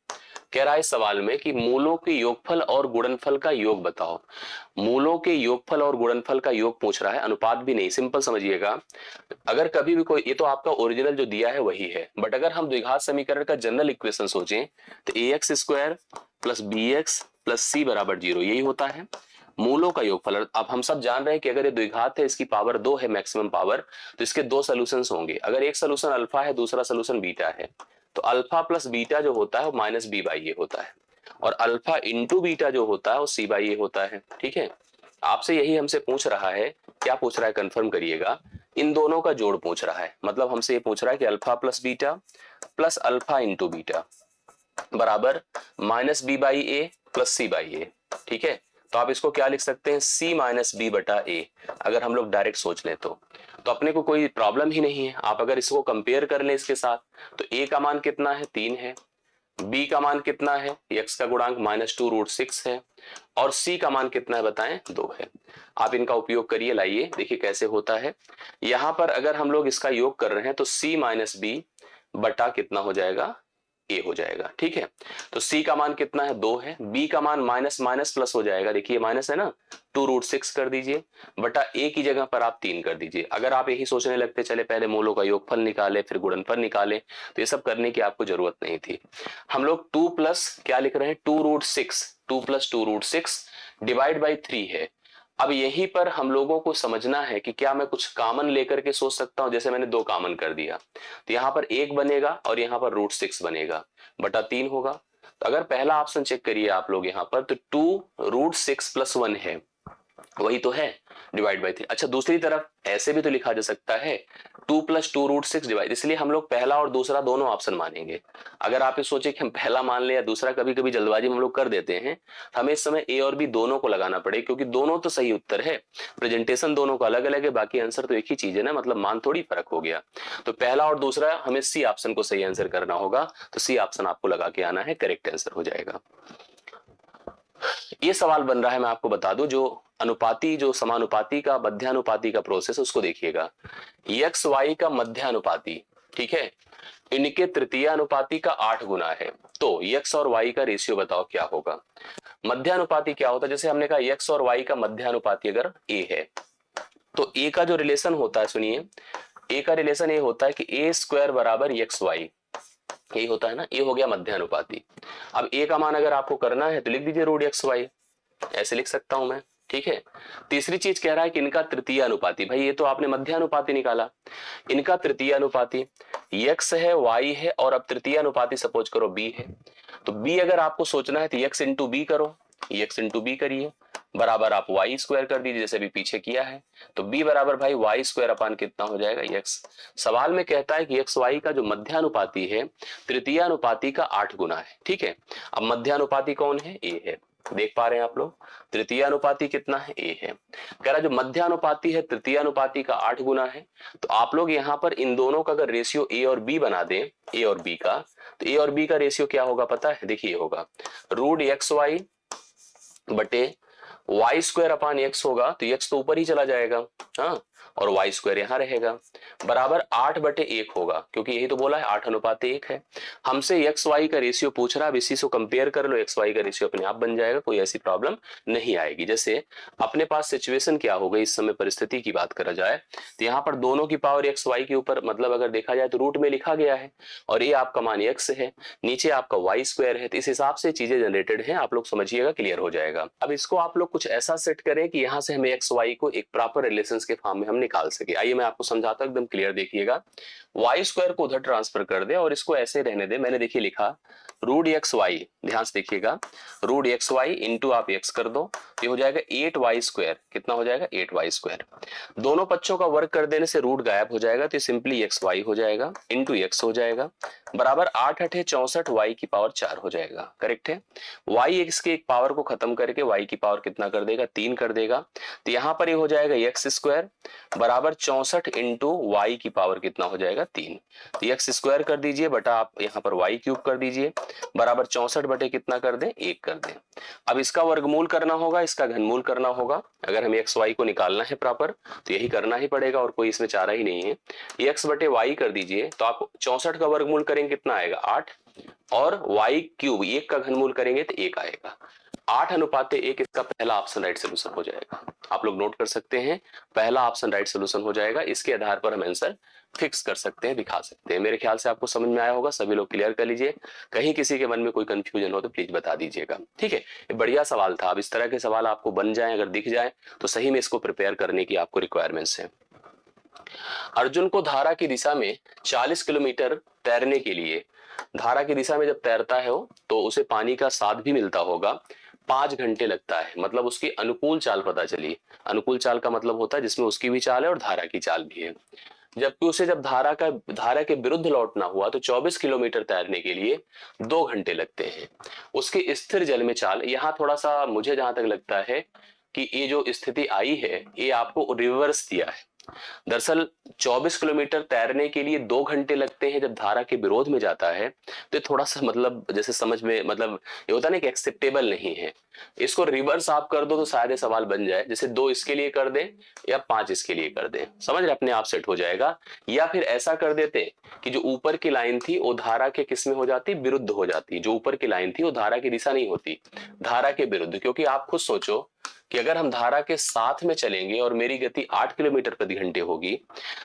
Speaker 1: कह रहा है इस सवाल में कि मूलों के योगफल और गुणनफल का योग बताओ। मूलों के योगफल और गुणनफल का योग पूछ रहा है, अनुपात भी नहीं, सिंपल समझिएगा। अगर कभी भी कोई, ये तो आपका ओरिजिनल जो दिया है वही है, बट अगर हम द्विघात समीकरण का जनरल इक्वेशन सोचें तो ax² + bx + c बराबर 0 यही होता है। मूलों का योगफल, अब हम सब जान रहे हैं कि अगर ये द्विघात है, इसकी पावर 2 है मैक्सिमम पावर, तो इसके 2 सोल्यूशंस होंगे। अगर एक सोल्यूशन अल्फा है, दूसरा सोल्यूशन बीटा है, तो अल्फा प्लस बीटा जो होता है वो -b/a होता है, और अल्फा इंटू बीटा जो होता है वो c/a होता है, ठीक है। आपसे यही हमसे पूछ रहा है, क्या पूछ रहा है कंफर्म करिएगा, इन दोनों का जोड़ पूछ रहा है। मतलब हमसे ये पूछ रहा है कि alpha plus beta plus alpha into beta बराबर -b/a प्लस c/a, ठीक है। तो आप इसको क्या लिख सकते हैं, c - b/a, अगर हम लोग डायरेक्ट सोच लें तो अपने को कोई प्रॉब्लम ही नहीं है। आप अगर इसको कंपेयर कर लें इसके साथ, तो a का मान कितना है, 3 है, b का मान कितना है, x का गुणांक -2√6 है, और c का मान कितना है बताएं, 2 है। आप इनका उपयोग करिए, लाइए देखिए कैसे होता है। यहां पर अगर हम लोग इसका योग कर रहे हैं तो c - b बटा कितना हो जाएगा, ए हो जाएगा। ठीक है, तो सी का मान कितना है 2 है, बी का मान माइनस माइनस प्लस हो जाएगा, देखिए माइनस है ना, 2√6 कर दीजिए बटा ए की जगह पर आप 3 कर दीजिए। अगर आप यही सोचने लगते चले पहले मोलों का योगफल निकाले फिर गुणनफल निकाले तो ये सब करने की आपको जरूरत नहीं थी। हम लोग 2 प्लस क्या लिख रहे हैं 2√6, 2 प्लस 2√6 डिवाइड बाई 3 है। अब यहीं पर हम लोगों को समझना है कि क्या मैं कुछ कॉमन लेकर के सोच सकता हूं, जैसे मैंने 2 कॉमन कर दिया तो यहां पर 1 बनेगा और यहां पर √6 बनेगा बटा 3 होगा। तो अगर पहला ऑप्शन चेक करिए आप लोग यहां पर तो 2√6 प्लस 1 है, वही तो है, डिवाइड बाई 3। अच्छा दूसरी तरफ ऐसे भी तो लिखा जा सकता है 2 प्लस 2√6 डिवाइड, इसलिए हम लोग पहला और दूसरा दोनों ऑप्शन मानेंगे। अगर आप ये सोचे कि हम पहला मान ले या दूसरा, कभी कभी जल्दबाजी में हम लोग कर देते हैं, हमें इस समय ए और बी दोनों को लगाना पड़ेगा क्योंकि दोनों तो सही उत्तर है, प्रेजेंटेशन दोनों का अलग अलग है, बाकी आंसर तो एक ही चीज है ना, मतलब मान थोड़ी फर्क हो गया। तो पहला और दूसरा हमें सी ऑप्शन को सही आंसर करना होगा, तो सी ऑप्शन आपको लगा के आना है, करेक्ट आंसर हो जाएगा। ये सवाल बन रहा है, मैं आपको बता दूं, जो अनुपाती जो समानुपाती का मध्यानुपाती का प्रोसेस उसको देखिएगा, एक्स वाई का मध्यानुपाती, ठीक है, इनके तृतीय अनुपाती का 8 गुना है, तो एक्स और वाई का रेशियो बताओ क्या होगा। मध्यानुपाती क्या होता है, जैसे हमने कहा एक्स और वाई का मध्यानुपाती अगर ए है तो ए का जो रिलेशन होता है, सुनिए, ए का रिलेशन ये होता है कि ए स्क्वायर बराबर एक्स वाई, यही होता है ना, ये हो गया मध्यानुपाती। अब ए का मान अगर आपको करना है तो लिख दीजिए √xy, ऐसे लिख सकता हूं मैं। ठीक है, तीसरी चीज कह रहा है कि इनका तृतीय अनुपाती, भाई ये तो आपने मध्यानुपाती निकाला, इनका तृतीय अनुपाती x है y है और अब तृतीय अनुपाती सपोज करो b है, तो b अगर आपको सोचना है तो x इंटू बी करो, x इंटू बी करिए बराबर आप वाई स्क्वायर कर दीजिए जैसे भी पीछे किया है, तो b बराबर भाई वाई स्क्वायर अपान कितना हो जाएगा x। सवाल में कहता है कि एक्स वाई का जो मध्यानुपाती है तृतीय अनुपाती का 8 गुना है। ठीक है, अब मध्यानुपाती कौन है, a है, देख पा रहे हैं आप लोग, तृतीय अनुपाती कितना है, a है, कह रहा जो मध्यानुपाती है तृतीय अनुपाती का 8 गुना है, तो आप लोग यहां पर इन दोनों का अगर रेशियो a और b बना दें, a और b का, तो a और b का रेशियो क्या होगा पता है, देखिए होगा √xy बटे वाई स्क्वायर अपान एक्स होगा, तो एक्स तो ऊपर ही चला जाएगा, हाँ, और वाई स्क्वायर यहां रहेगा बराबर 8/1 होगा, क्योंकि यही तो बोला है 8:1 है। हमसे एक्स वाई का रेशियो पूछ रहा है, अब इसी से कंपेयर कर लो, एक्स वाई का रेशियो अपने आप बन जाएगा, कोई ऐसी प्रॉब्लम नहीं आएगी। जैसे अपने पास सिचुएशन क्या हो गई, इस समय परिस्थिति की बात करा जाए तो यहाँ पर दोनों की पावर एक्स वाई के ऊपर, मतलब अगर देखा जाए तो रूट में लिखा गया है और ये आपका मान एक्स है, नीचे आपका वाई स्क्वायर है, तो इस हिसाब से चीजें जनरेटेड हैं, आप लोग समझिएगा, क्लियर हो जाएगा। अब इसको आप लोग कुछ ऐसा सेट करें कि यहाँ से हमें एक्स वाई को एक प्रॉपर रिलेशन के फॉर्म में हम निकाल सके। आइए मैं आपको समझाता हूं, एकदम क्लियर देखिएगा। वाई स्क्वायर को उधर ट्रांसफर कर दे और इसको ऐसे रहने दे, मैंने देखिए लिखा √xy, ध्यान से देखिएगा, √xy इंटू आप x कर दो, ये हो जाएगा 8y स्क्वायर, कितना हो जाएगा 8y स्क्वायर, दोनों पक्षों का वर्क कर देने से रूट गायब हो जाएगा, तो सिंपली xy हो जाएगा इंटू x हो जाएगा बराबर 8×8 = 64, y की पावर 4 हो जाएगा, करेक्ट है। y x के एक पावर को खत्म करके y की पावर कितना कर देगा, 3 कर देगा, तो यहां पर ये हो जाएगा x स्क्वायर बराबर 64 इंटू वाई की पावर कितना हो जाएगा 3, तो x स्क्वायर कर दीजिए बटा आप यहाँ पर y क्यूब कर दीजिए बराबर 64 बटे कितना कर दें 1 कर दें। अब इसका वर्गमूल करना होगा, इसका घनमूल करना होगा, अगर हमें एक्स वाई को निकालना है प्रॉपर तो यही करना ही पड़ेगा और कोई इसमें चारा ही नहीं है। x बटे वाई कर दीजिए तो आप 64 का वर्गमूल करेंगे कितना आएगा 8, और y क्यूब 1 का घनमूल करेंगे तो 1 आएगा, 8:1, इसका पहला ऑप्शन राइट सोल्यूशन हो जाएगा। आप लोग नोट कर सकते हैं, पहला ऑप्शन राइट सोल्यूशन हो जाएगा, इसके आधार पर हम आंसर फिक्स कर सकते हैं, दिखा सकते हैं। मेरे ख्याल से आपको समझ में आया होगा, सभी लोग क्लियर कर लीजिए, कहीं किसी के मन में कोई कंफ्यूजन हो तो प्लीज बता दीजिएगा। ठीक है, ये बढ़िया सवाल था। अब इस तरह के सवाल आपको बन जाए, अगर दिख जाए तो सही में इसको प्रिपेयर करने की आपको रिक्वायरमेंट्स है। अर्जुन को धारा की दिशा में 40 किलोमीटर तैरने के लिए, धारा की दिशा में जब तैरता है वो तो उसे पानी का साथ भी मिलता होगा, 5 घंटे लगता है, मतलब उसकी अनुकूल चाल पता चली। अनुकूल चाल का मतलब होता है जिसमें उसकी भी चाल है और धारा की चाल भी है। जबकि उसे जब धारा के विरुद्ध लौटना हुआ तो 24 किलोमीटर तैरने के लिए 2 घंटे लगते हैं। उसकी स्थिर जल में चाल, यहाँ थोड़ा सा मुझे जहां तक लगता है कि ये जो स्थिति आई है ये आपको रिवर्स दिया है, दरअसल 24 किलोमीटर तैरने के लिए 2 घंटे लगते हैं जब धारा के विरोध में जाता है, तो ये थोड़ा सा मतलब जैसे समझ में मतलब ये होता है ना कि एक्सेप्टेबल नहीं है। इसको रिवर्स आप कर दो तो शायद ये सवाल बन जाए, जैसे 2 इसके लिए कर दें या 5 इसके लिए कर दें, समझ रहे, अपने आप सेट हो जाएगा। या फिर ऐसा कर देते कि जो ऊपर की लाइन थी वो धारा के किस में हो जाती, विरुद्ध हो जाती। जो ऊपर की लाइन थी वो धारा की दिशा नहीं होती, धारा के विरुद्ध। क्योंकि आप खुद सोचो कि अगर हम धारा के साथ में चलेंगे और मेरी गति 8 किलोमीटर प्रति घंटे होगी,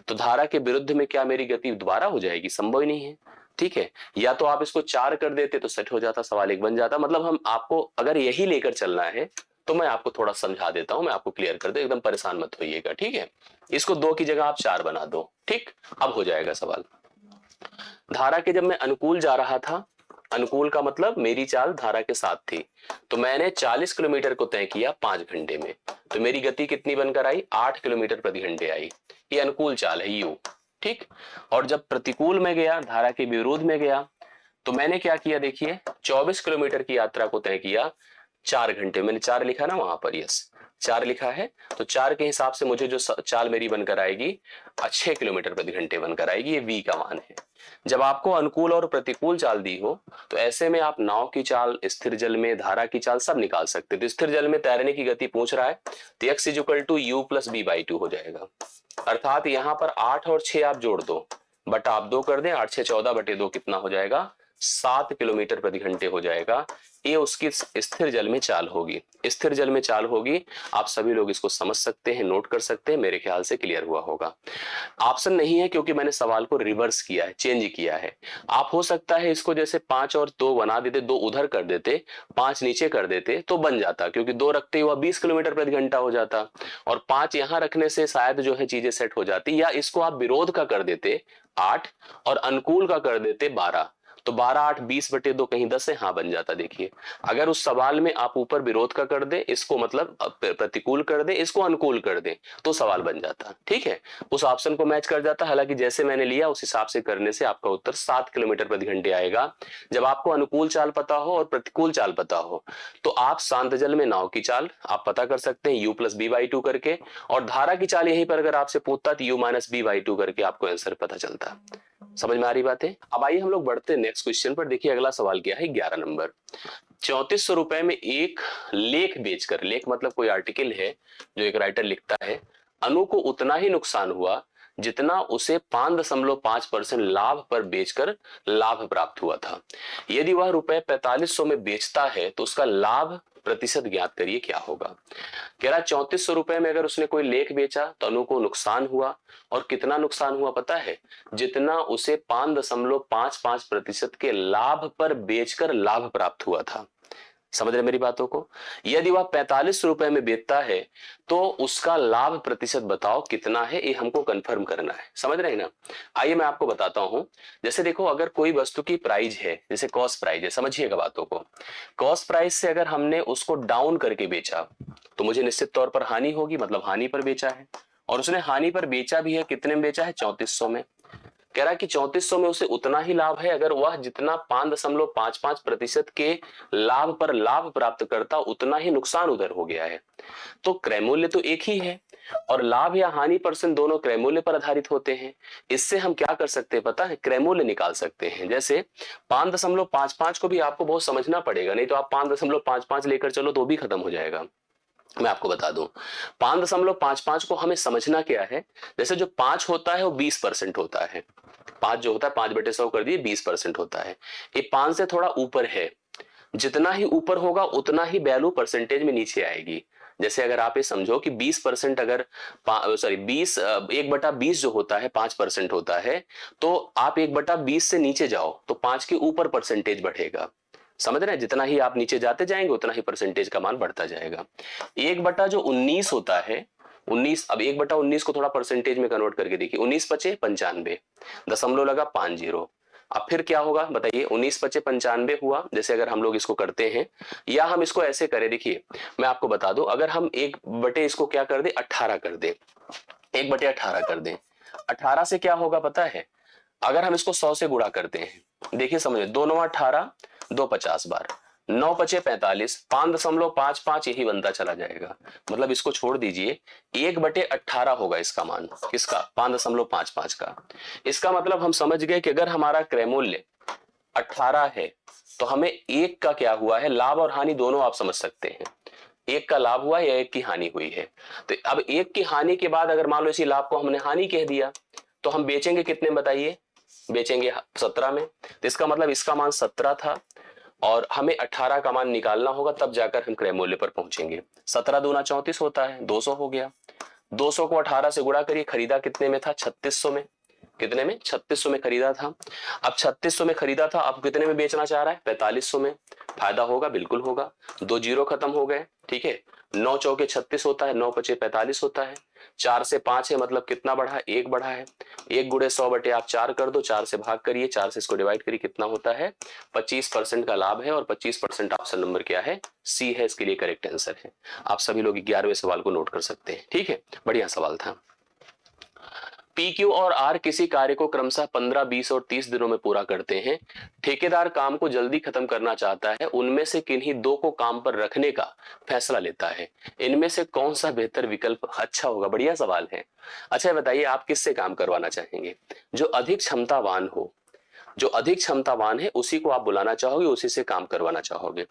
Speaker 1: तो धारा के विरुद्ध में क्या मेरी गति दोबारा हो जाएगी? संभव ही नहीं है। ठीक है, या तो आप इसको 4 कर देते तो सेट हो जाता, सवाल एक बन जाता। मतलब हम आपको अगर यही लेकर चलना है तो मैं आपको थोड़ा समझा देता हूं, मैं आपको क्लियर कर दूं, एकदम परेशान मत होइएगा। ठीक है, इसको 2 की जगह आप 4 बना दो। ठीक, अब हो जाएगा सवाल। धारा के जब मैं अनुकूल जा रहा था, अनुकूल का मतलब मेरी चाल धारा के साथ थी, तो मैंने 40 किलोमीटर को तय किया 5 घंटे में, तो मेरी गति कितनी बनकर आई? 8 किलोमीटर प्रति घंटे आई। ये अनुकूल चाल है, यू। ठीक, और जब प्रतिकूल में गया, धारा के विरोध में गया, तो मैंने क्या किया? देखिए 24 किलोमीटर की यात्रा को तय किया 4 घंटे। मैंने 4 लिखा ना वहां पर, यस 4 लिखा है, तो 4 के हिसाब से मुझे जो चाल मेरी बनकर आएगी 6 किलोमीटर प्रति घंटे बनकर आएगी। ये v का मान है। जब आपको अनुकूल और प्रतिकूल चाल दी हो तो ऐसे में आप नाव की चाल, स्थिर जल में धारा की चाल सब निकाल सकते। तो स्थिर जल में तैरने की गति पूछ रहा है तो x = u + b/2 हो जाएगा। अर्थात यहां पर 8 और 6 आप जोड़ दो, बटा आप 2 कर दें, 8 6 14 बटे 2 कितना हो जाएगा? 7 किलोमीटर प्रति घंटे हो जाएगा। ये उसकी स्थिर जल में चाल होगी, स्थिर जल में चाल होगी। आप सभी लोग इसको समझ सकते हैं, नोट कर सकते हैं, मेरे ख्याल से क्लियर हुआ होगा। ऑप्शन नहीं है क्योंकि मैंने सवाल को रिवर्स किया है, चेंज किया है। आप हो सकता है इसको जैसे 5 और 2 बना देते, 2 उधर कर देते, 5 नीचे कर देते तो बन जाता, क्योंकि 2 रखते हुआ 20 किलोमीटर प्रति घंटा हो जाता, और 5 यहां रखने से शायद जो है चीजें सेट हो जाती। या इसको आप विरोध का कर देते 8 और अनुकूल का कर देते 12, तो 12 8 20 बटे 2 कहीं 10 है, हाँ बन जाता। देखिए अगर उस सवाल में आप ऊपर विरोध का कर दे, इसको मतलब प्रतिकूल कर दे, इसको अनुकूल कर दे, तो सवाल बन जाता। ठीक है, उस ऑप्शन को मैच कर जाता। हालांकि जैसे मैंने लिया उस हिसाब से करने से आपका उत्तर 7 किलोमीटर प्रति घंटे आएगा। जब आपको अनुकूल चाल पता हो और प्रतिकूल चाल पता हो तो आप शांत जल में नाव की चाल आप पता कर सकते हैं u + b/2 करके, और धारा की चाल यहीं पर अगर आपसे पूछता तो u - b/2 करके आपको आंसर पता चलता। समझ में आ रही बातें? अब आइए हम लोग बढ़ते हैं नेक्स्ट क्वेश्चन पर। देखिए अगला सवाल क्या है, 11 नंबर। 3400 रुपए में एक लेख बेचकर, लेख मतलब कोई आर्टिकल है जो एक राइटर लिखता है, अनु को उतना ही नुकसान हुआ जितना उसे 5.5% लाभ पर बेचकर लाभ प्राप्त हुआ था। यदि वह रुपए 4500 में बेचता है तो उसका लाभ प्रतिशत ज्ञात करिए, क्या होगा। कह रहा 3400 रुपए में अगर उसने कोई लेख बेचा तो अनु को नुकसान हुआ, और कितना नुकसान हुआ पता है? जितना उसे 5.55% के लाभ पर बेचकर लाभ प्राप्त हुआ था। समझ रहे मेरी बातों को? यदि वह 45 रुपए में बेचता है तो उसका लाभ प्रतिशत बताओ कितना है, ये हमको कंफर्म करना है। समझ रहे हैं ना? आइए मैं आपको बताता हूं। जैसे देखो अगर कोई वस्तु की प्राइस है, जैसे कॉस्ट प्राइस है, समझिएगा बातों को। कॉस्ट प्राइस से अगर हमने उसको डाउन करके बेचा तो मुझे निश्चित तौर पर हानि होगी, मतलब हानि पर बेचा है, और उसने हानि पर बेचा भी है। कितने में बेचा है? 3400 में। कह रहा है कि 3400 में उसे उतना ही लाभ है अगर वह जितना 5.55% के लाभ पर लाभ प्राप्त करता उतना ही नुकसान उधर हो गया है। तो क्रय मूल्य तो एक ही है, और लाभ या हानि परसेंट दोनों क्रय मूल्य पर आधारित होते हैं। इससे हम क्या कर सकते हैं पता है? क्रय मूल्य निकाल सकते हैं। जैसे 5.55 को भी आपको बहुत समझना पड़ेगा, नहीं तो आप 5.55 लेकर चलो तो भी खत्म हो जाएगा। मैं आपको बता दूं 5.55 को हमें समझना क्या है। जैसे जो 5 होता है वो 20% होता है। 5 जो होता है 5/100 कर दिए 20% होता है। ये 5 से थोड़ा ऊपर है, जितना ही ऊपर होगा उतना ही वैल्यू परसेंटेज में नीचे आएगी। जैसे अगर आप ये समझो कि 20% अगर 20 1/20 जो होता है 5% होता है, तो आप 1/20 से नीचे जाओ तो 5 के ऊपर परसेंटेज बढ़ेगा। समझ रहे हैं? जितना ही आप नीचे जाते जाएंगे उतना ही परसेंटेज का मान बढ़ता जाएगा। 1/19 होता है 19। अब 1/19 को थोड़ा परसेंटेज में कन्वर्ट करके देखिए, 19 × 5 = 95, दशमलव लगा 50। अब फिर क्या होगा बताइए? 19 × 5 = 95 हुआ। जैसे अगर हम लोग इसको करते हैं, या हम इसको ऐसे करें, देखिए मैं आपको बता दूं, अगर हम 1/, इसको क्या कर दे 18 कर दे, 1/18 कर दे, 18 से क्या होगा पता है? अगर हम इसको 100 से गुणा करते हैं, देखिए समझे, 2 × 9 = 18, 2 50 बार, 9 पचे 45, 5.55 यही बनता चला जाएगा। मतलब इसको छोड़ दीजिए, 1/18 होगा इसका मान, किसका? 5.55 का। इसका मतलब हम समझ गए कि अगर हमारा क्रय मूल्य 18 है तो हमें एक का क्या हुआ है, लाभ और हानि दोनों आप समझ सकते हैं। एक का लाभ हुआ या एक की हानि हुई है। तो अब एक की हानि के बाद अगर मान लो इसी लाभ को हमने हानि कह दिया तो हम बेचेंगे कितने बताइए? बेचेंगे 17 में। तो इसका मतलब इसका मान 17 था और हमें 18 का मान निकालना होगा, तब जाकर हम क्रय मूल्य पर पहुंचेंगे। 17 दूना 34 होता है, 200 हो गया। 200 को 18 से गुणा करिए, खरीदा कितने में था? 3600 में। कितने में? 3600 में खरीदा था। अब 3600 में खरीदा था, अब कितने में बेचना चाह रहा है? 4500 में। फायदा होगा? बिल्कुल होगा। 2 जीरो खत्म हो गए, ठीक है। 9 चौके 36 होता है, 9 पचे 45 होता है। 4 से 5 है, मतलब कितना बढ़ा है? 1 बढ़ा है। 1 गुणे 100 बटे आप 4 कर दो, 4 से भाग करिए, 4 से इसको डिवाइड करिए, कितना होता है? 25% का लाभ है और 25% ऑप्शन नंबर क्या है? सी है, इसके लिए करेक्ट आंसर है। आप सभी लोग 11वें सवाल को नोट कर सकते हैं, ठीक है। बढ़िया सवाल था। पी क्यू और आर किसी कार्य को क्रमशः 15, 20 और 30 दिनों में पूरा करते हैं। ठेकेदार काम को जल्दी खत्म करना चाहता है, उनमें से किन्हीं दो को काम पर रखने का फैसला लेता है। इनमें से कौन सा बेहतर विकल्प अच्छा होगा? बढ़िया सवाल है। अच्छा बताइए, आप किससे काम करवाना चाहेंगे? जो अधिक क्षमतावान हो, जो अधिक क्षमतावान है उसी को आप बुलाना चाहोगे, उसी से काम करवाना चाहोगे।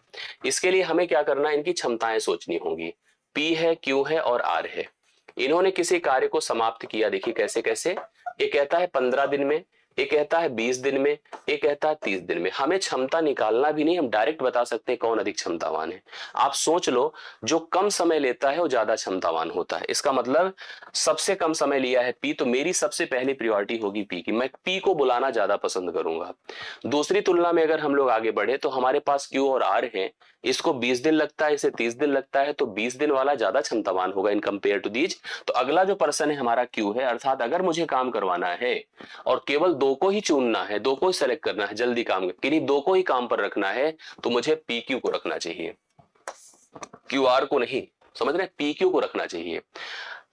Speaker 1: इसके लिए हमें क्या करना है? इनकी क्षमताएं सोचनी होंगी। पी है, क्यू है और आर है। इन्होंने किसी कार्य को समाप्त किया, देखिए कैसे कैसे। एक कहता है 15 दिन में, एक कहता है 20 दिन में, एक कहता है 30 दिन में। हमें क्षमता निकालना भी नहीं, हम डायरेक्ट बता सकते हैं कौन अधिक क्षमतावान है। आप सोच लो, जो कम समय लेता है वो ज्यादा क्षमतावान होता है। इसका मतलब सबसे कम समय लिया है पी, तो मेरी सबसे पहली प्रायोरिटी होगी पी की, मैं पी को बुलाना ज्यादा पसंद करूंगा। दूसरी तुलना में अगर हम लोग आगे बढ़े तो हमारे पास क्यू और आर है। इसको 20 दिन लगता है, इसे 30 दिन लगता है, तो 20 दिन वाला ज्यादा क्षमतावान होगा इन कंपेयर टू दीज। तो अगला जो पर्सन है हमारा क्यू है, अर्थात अगर मुझे काम करवाना है और केवल दो को ही चुनना है, दो को ही सेलेक्ट करना है, जल्दी काम किन्हीं दो को ही काम पर रखना है, तो मुझे पी क्यू को रखना चाहिए, क्यू आर को नहीं। समझ रहे? पी क्यू को रखना चाहिए।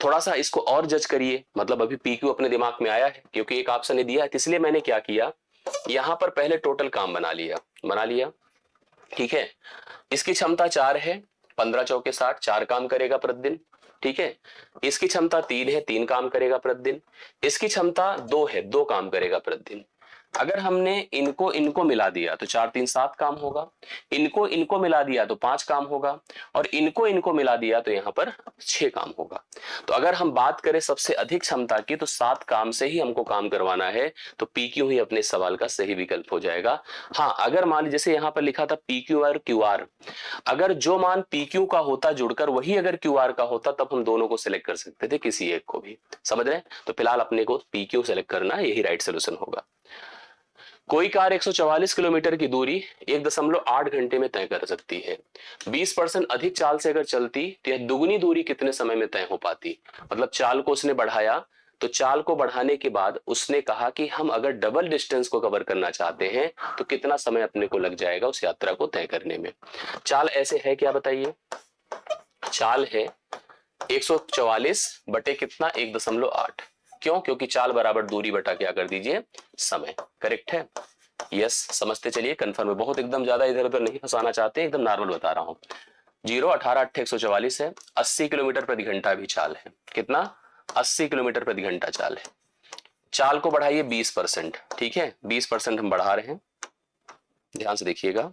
Speaker 1: थोड़ा सा इसको और जज करिए, मतलब अभी पी क्यू अपने दिमाग में आया है क्योंकि एक ऑप्शन ने दिया है, इसलिए मैंने क्या किया, यहां पर पहले टोटल काम बना लिया, ठीक है। इसकी क्षमता 4 है, 15 चौके 60, 4 काम करेगा प्रतिदिन, ठीक है। इसकी क्षमता 3 है, 3 काम करेगा प्रतिदिन। इसकी क्षमता 2 है, 2 काम करेगा प्रतिदिन। अगर हमने इनको इनको मिला दिया तो 4 3 7 काम होगा, इनको इनको मिला दिया तो 5 काम होगा, और इनको इनको मिला दिया तो यहाँ पर 6 काम होगा। तो अगर हम बात करें सबसे अधिक क्षमता की, तो 7 काम से ही हमको काम करवाना है, तो पी क्यू ही अपने सवाल का सही विकल्प हो जाएगा। हाँ, अगर मान लीजिए जैसे यहाँ पर लिखा था पी क्यू और क्यू आर, अगर जो मान पी क्यू का होता जुड़कर वही अगर क्यू आर का होता, तब हम दोनों को सिलेक्ट कर सकते थे, किसी एक को भी। समझ रहे? तो फिलहाल अपने को पी क्यू सिलेक्ट करना, यही राइट सोल्यूशन होगा। कोई कार 144 किलोमीटर की दूरी 1.8 घंटे में तय कर सकती है। 20% अधिक चाल से अगर चलती तो यह दुगनी दूरी कितने समय में तय हो पाती? मतलब चाल को उसने बढ़ाया, तो चाल को बढ़ाने के बाद उसने कहा कि हम अगर डबल डिस्टेंस को कवर करना चाहते हैं तो कितना समय अपने को लग जाएगा उस यात्रा को तय करने में। चाल ऐसे है, क्या बताइए? चाल है 144 बटे कितना? 1.8। क्यों? क्योंकि चाल बराबर दूरी बटा क्या कर दीजिए? समय। करेक्ट है? यस, समझते चलिए, कंफर्म है। बहुत एकदम ज्यादा इधर उधर नहीं फंसाना चाहते, एकदम नॉर्मल बता रहा हूं। 0 18 8 144 है, 80 किलोमीटर प्रति घंटा भी चाल है। कितना? 80 किलोमीटर प्रति घंटा चाल है। चाल को बढ़ाइए 20%, ठीक है। 20% हम बढ़ा रहे हैं, ध्यान से देखिएगा।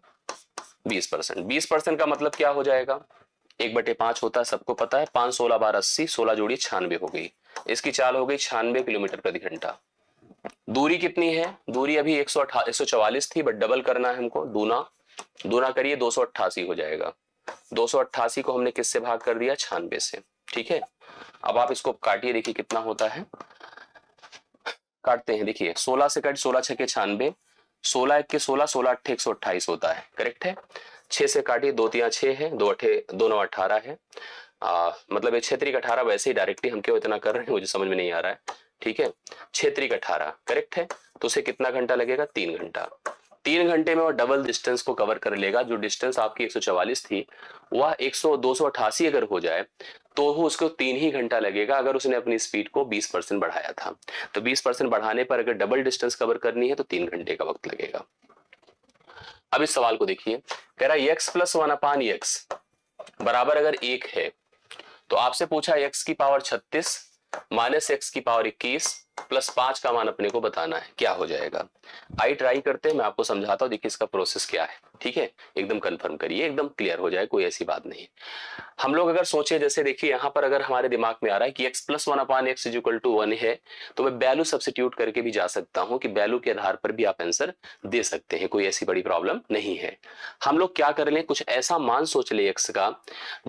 Speaker 1: 20%, 20% का मतलब क्या हो जाएगा? 1/5 होता है, सबको पता है। 5 16 12 80, 16 जोड़ी 96 हो गई। इसकी चाल हो गई 96 किलोमीटर प्रति घंटा। दूरी कितनी है? दूरी अभी 144 थी, बट डबल करना है हमको, दूना। दूना करिए, 288 हो जाएगा। 288 को हमने किससे भाग कर दिया? 96 से, ठीक है। अब आप इसको काटिए, देखिए कितना होता है। काटते हैं, देखिए 16 से कट, 16 छके 96, 16 एक के 16, 16 अट्ठे 128 होता है। करेक्ट है? 6 से काटिए, 2 3 6 है, 2 अट्ठे 2 9 18 है। मतलब 6 3 18, वैसे ही डायरेक्टली हम क्यों इतना कर रहे हैं मुझे समझ में नहीं आ रहा है, ठीक है। 6 3 18 करेक्ट है, तो उसे कितना घंटा लगेगा? 3 घंटा। 3 घंटे में वो डबल डिस्टेंस को कवर कर लेगा। जो डिस्टेंस आपकी 144 थी वह 288 अगर हो जाए तो वो उसको 3 ही घंटा लगेगा, अगर उसने अपनी स्पीड को 20% बढ़ाया था। तो 20% बढ़ाने पर अगर डबल डिस्टेंस कवर करनी है तो 3 घंटे का वक्त लगेगा। अब इस सवाल को देखिए, कह रहा है x प्लस 1/x बराबर अगर 1 है तो आपसे पूछा x की पावर 36 माइनस x की पावर 21 प्लस 5 का मान अपने को बताना है, क्या हो जाएगा। आई ट्राई करते हैं, मैं आपको समझाता हूं, देखिए इसका प्रोसेस क्या है। ठीक है, एकदम कंफर्म करिए, एकदम क्लियर हो जाए, कोई ऐसी बात नहीं। हम लोग अगर सोचे, जैसे देखिए यहां पर अगर हमारे दिमाग में आ रहा है कि x plus 1/x is equal to 1 है, तो मैं वैल्यू सब्स्टिट्यूट करके भी जा सकता हूं, कि वैल्यू के आधार पर भी आप आंसर दे सकते हैं, कोई ऐसी बड़ी प्रॉब्लम नहीं है। हम लोग क्या कर लें, कुछ ऐसा मान सोच ले x का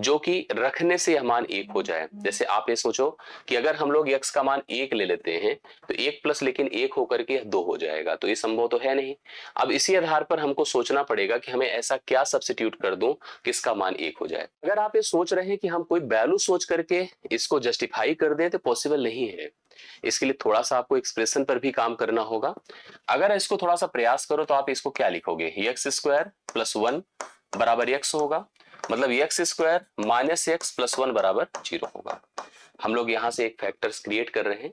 Speaker 1: जो कि रखने से यह मान 1 हो जाए। जैसे आप ये सोचो कि अगर हम लोग x का मान 1 ले लेते हैं तो 1 प्लस लेकिन 1 होकर के 2 हो जाएगा, तो ये संभव तो है नहीं। अब इसी आधार पर हमको सोचना पड़ेगा कि हमें ऐसा क्या सब्स्टिट्यूट कर दूं कि इसका मान 1 हो जाए। अगर आप ये सोच रहे हैं कि हम कोई वैल्यू सोच करके इसको जस्टिफाई कर दें तो पॉसिबल नहीं है। इसके लिए थोड़ा सा आपको एक्सप्रेशन पर भी काम करना होगा। अगर इसको थोड़ा सा प्रयास करो तो आप इसको क्या लिखोगे, एक्स स्क्वायर प्लस 1 बराबर एक्स होगा, मतलब x square minus x plus 1 बराबर 0 होगा। हम लोग यहां से एक फैक्टर्स क्रिएट कर रहे हैं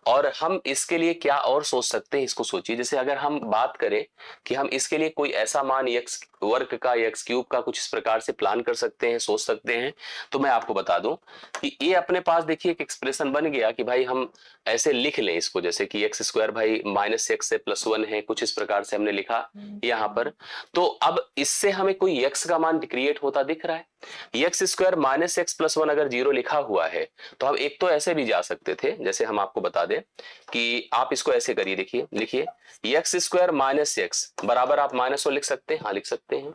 Speaker 1: और हम इसके लिए क्या और सोच सकते हैं, इसको सोचिए। जैसे अगर हम बात करें कि हम इसके लिए कोई ऐसा मान एक्स वर्ग का या एक्स क्यूब का कुछ इस प्रकार से प्लान कर सकते हैं, सोच सकते हैं, तो मैं आपको बता दूं कि ये अपने पास देखिए एक एक्सप्रेशन बन गया कि भाई हम ऐसे लिख लें इसको, जैसे कि एक्स स्क्वायर भाई माइनस एक्स से प्लस 1 है, कुछ इस प्रकार से हमने लिखा यहाँ पर। तो अब इससे हमें कोई एक्स का मान क्रिएट होता दिख रहा है। X square minus x plus 1 अगर 0 लिखा हुआ है तो हम एक तो ऐसे भी जा सकते थे, जैसे हम आपको बता दें कि आप इसको ऐसे करिए, देखिए लिखिए एक्स स्क्वायर माइनस एक्स बराबर, आप माइनस 1 लिख सकते हैं, हाँ लिख सकते हैं।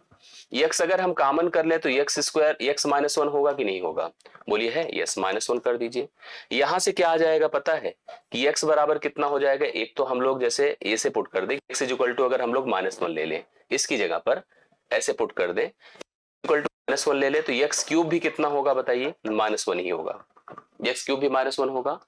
Speaker 1: एक्स अगर हम कॉमन कर ले तो एक्स स्क्वायर एक्स माइनस 1 होगा कि नहीं होगा, बोलिए है, यस माइनस 1 कर दीजिए। यहां से क्या आ जाएगा पता है कि एक्स बराबर कितना हो जाएगा, एक तो हम लोग जैसे ए से पुट कर दे, एक्स इज इक्वल टू अगर हम लोग माइनस 1 ले लें, इसकी जगह पर ऐसे पुट कर दे इक्वल टू माइनस 1 ले ले, तो एक्स क्यूब भी कितना होगा बताइए, माइनस 1 ही होगा, एक्स क्यूब भी माइनस 1 होगा।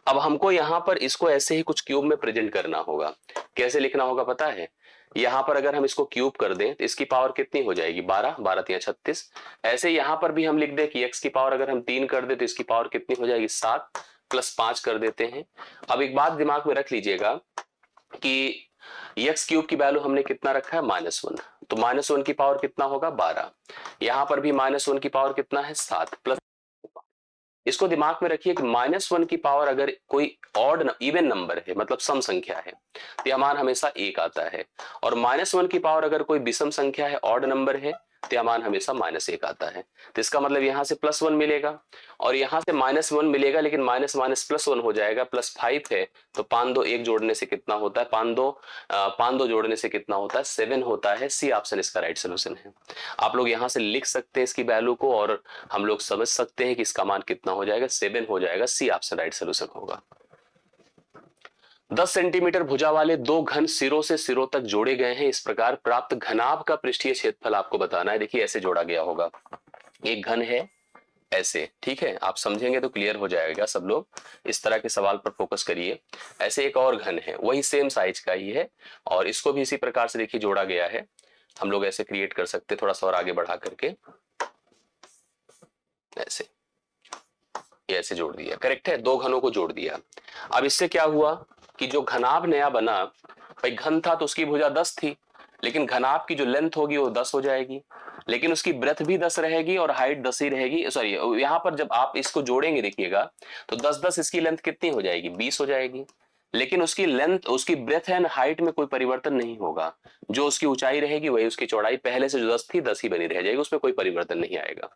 Speaker 1: अब हमको यहां पर इसको ऐसे ही कुछ क्यूब में प्रेजेंट करना होगा। कैसे लिखना होगा पता है, यहां पर अगर हम इसको क्यूब कर दें तो इसकी पावर कितनी हो जाएगी, 12, 12 3 36। ऐसे यहां पर भी हम लिख दें कि एक्स की पावर अगर हम 3 कर दे तो इसकी पावर कितनी हो जाएगी, 7 प्लस 5 कर देते हैं। अब एक बात दिमाग में रख लीजिएगा कि एक्स क्यूब की वैल्यू हमने कितना रखा है, -1, तो -1 की पावर कितना होगा, 12। यहां पर भी -1 की पावर कितना है, 7 प्लस। इसको दिमाग में रखिए कि -1 की पावर अगर कोई ऑड इवन नंबर है, मतलब सम संख्या है, तो यह मान हमेशा 1 आता है। और -1 की पावर अगर कोई विषम संख्या है, ऑड नंबर है, तो यह मान हमेशा -1 आता है। तो इसका मतलब यहां से +1 मिलेगा और यहां से -1 मिलेगा, लेकिन माइनस माइनस +1 हो जाएगा, +5 है तो 5 2 1 जोड़ने से कितना होता है, 5 2 जोड़ने से कितना होता है, 7 होता है। सी ऑप्शन इसका राइट सोल्यूशन है। आप लोग यहां से लिख सकते हैं इसकी वैल्यू को और हम लोग समझ सकते हैं कि इसका मान कितना हो जाएगा, 7 हो जाएगा। सी ऑप्शन राइट सोल्यूशन होगा। 10 सेंटीमीटर भुजा वाले दो घन सिरों से सिरों तक जोड़े गए हैं, इस प्रकार प्राप्त घनाभ का पृष्ठीय क्षेत्रफल आपको बताना है। देखिए ऐसे जोड़ा गया होगा, एक घन है ऐसे, ठीक है, आप समझेंगे तो क्लियर हो जाएगा। सब लोग इस तरह के सवाल पर फोकस करिए। ऐसे एक और घन है, वही सेम साइज का ही है और इसको भी इसी प्रकार से देखिए जोड़ा गया है। हम लोग ऐसे क्रिएट कर सकते, थोड़ा सा और आगे बढ़ा करके ऐसे, ये ऐसे जोड़ दिया, करेक्ट है, दो घनों को जोड़ दिया। अब इससे क्या हुआ कि जो घनाभ नया बना, भाई घन था तो उसकी भुजा 10 थी, लेकिन घनाभ की जो लेंथ होगी वो 10 हो जाएगी, लेकिन उसकी ब्रेथ भी 10 रहेगी और हाइट 10 ही रहेगी। सॉरी, यहां पर जब आप इसको जोड़ेंगे देखिएगा तो 10 10 इसकी लेंथ कितनी हो जाएगी, 20 हो जाएगी, लेकिन उसकी लेंथ, उसकी ब्रेथ एंड हाइट में कोई परिवर्तन नहीं होगा। जो उसकी ऊंचाई रहेगी वही उसकी चौड़ाई, पहले से जो 10 थी 10 ही बनी रह जाएगी, उसमें कोई परिवर्तन नहीं आएगा।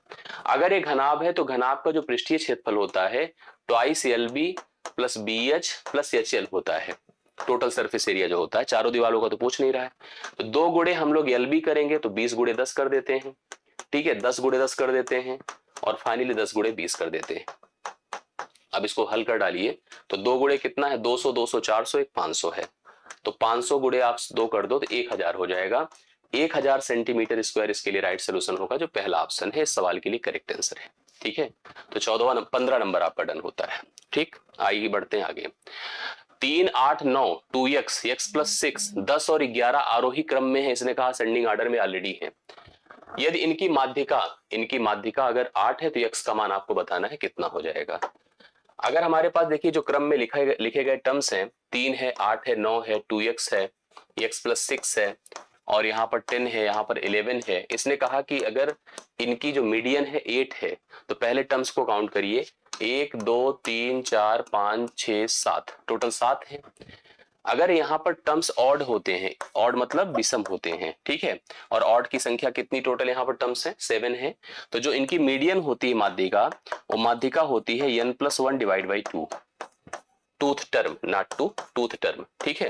Speaker 1: अगर ये घनाभ है तो घनाभ का जो पृष्ठीय क्षेत्रफल होता है twice LB plus BH plus HL होता है, टोटल सरफेस एरिया जो होता है। चारों दीवारों का तो पूछ नहीं रहा है, तो 2 गुणे हम लोग LB करेंगे तो 20 गुणे 10 कर देते हैं, ठीक है, 10 गुणे 10 कर देते हैं और फाइनली 10 गुणे 20 कर देते हैं। अब इसको हल कर डालिए तो 2 गुणे कितना है, 200 200 400 एक 500 है, तो 500 गुणे आप 2 कर दो तो 1000 हो जाएगा। 1000 सेंटीमीटर स्क्वायर इसके लिए राइट सोल्यूशन होगा, जो पहला ऑप्शन है इस सवाल के लिए करेक्ट आंसर है। ठीक है, तो 15 नंबर आपका डन होता है। ठीक, आइए बढ़ते हैं आगे। 3 8 9 2x x प्लस 6 10 और 11 आरोही क्रम में है, इसने कहा असेंडिंग ऑर्डर में ऑलरेडी है। यदि इनकी माध्यिका अगर 8 है तो x का मान आपको बताना है कितना हो जाएगा। अगर हमारे पास देखिए जो क्रम में लिखे गए टर्म्स हैं, 3 है, 8 है, 9 है, 2x है, x प्लस 6 है और यहाँ पर 10 है, यहाँ पर 11 है। इसने कहा कि अगर इनकी जो मीडियन है 8 है तो पहले टर्म्स को काउंट करिए, 1 2 3 4 5 6 7, टोटल 7 है। अगर यहाँ पर टर्म्स ऑड होते हैं, ऑड मतलब विषम होते हैं, ठीक है, और ऑड की संख्या कितनी टोटल यहाँ पर टर्म्स है 7 है, तो जो इनकी मीडियन होती है माध्यिका, वो माध्यिका होती है n+1 divide by 2, tooth term, not tooth term, ठीक है।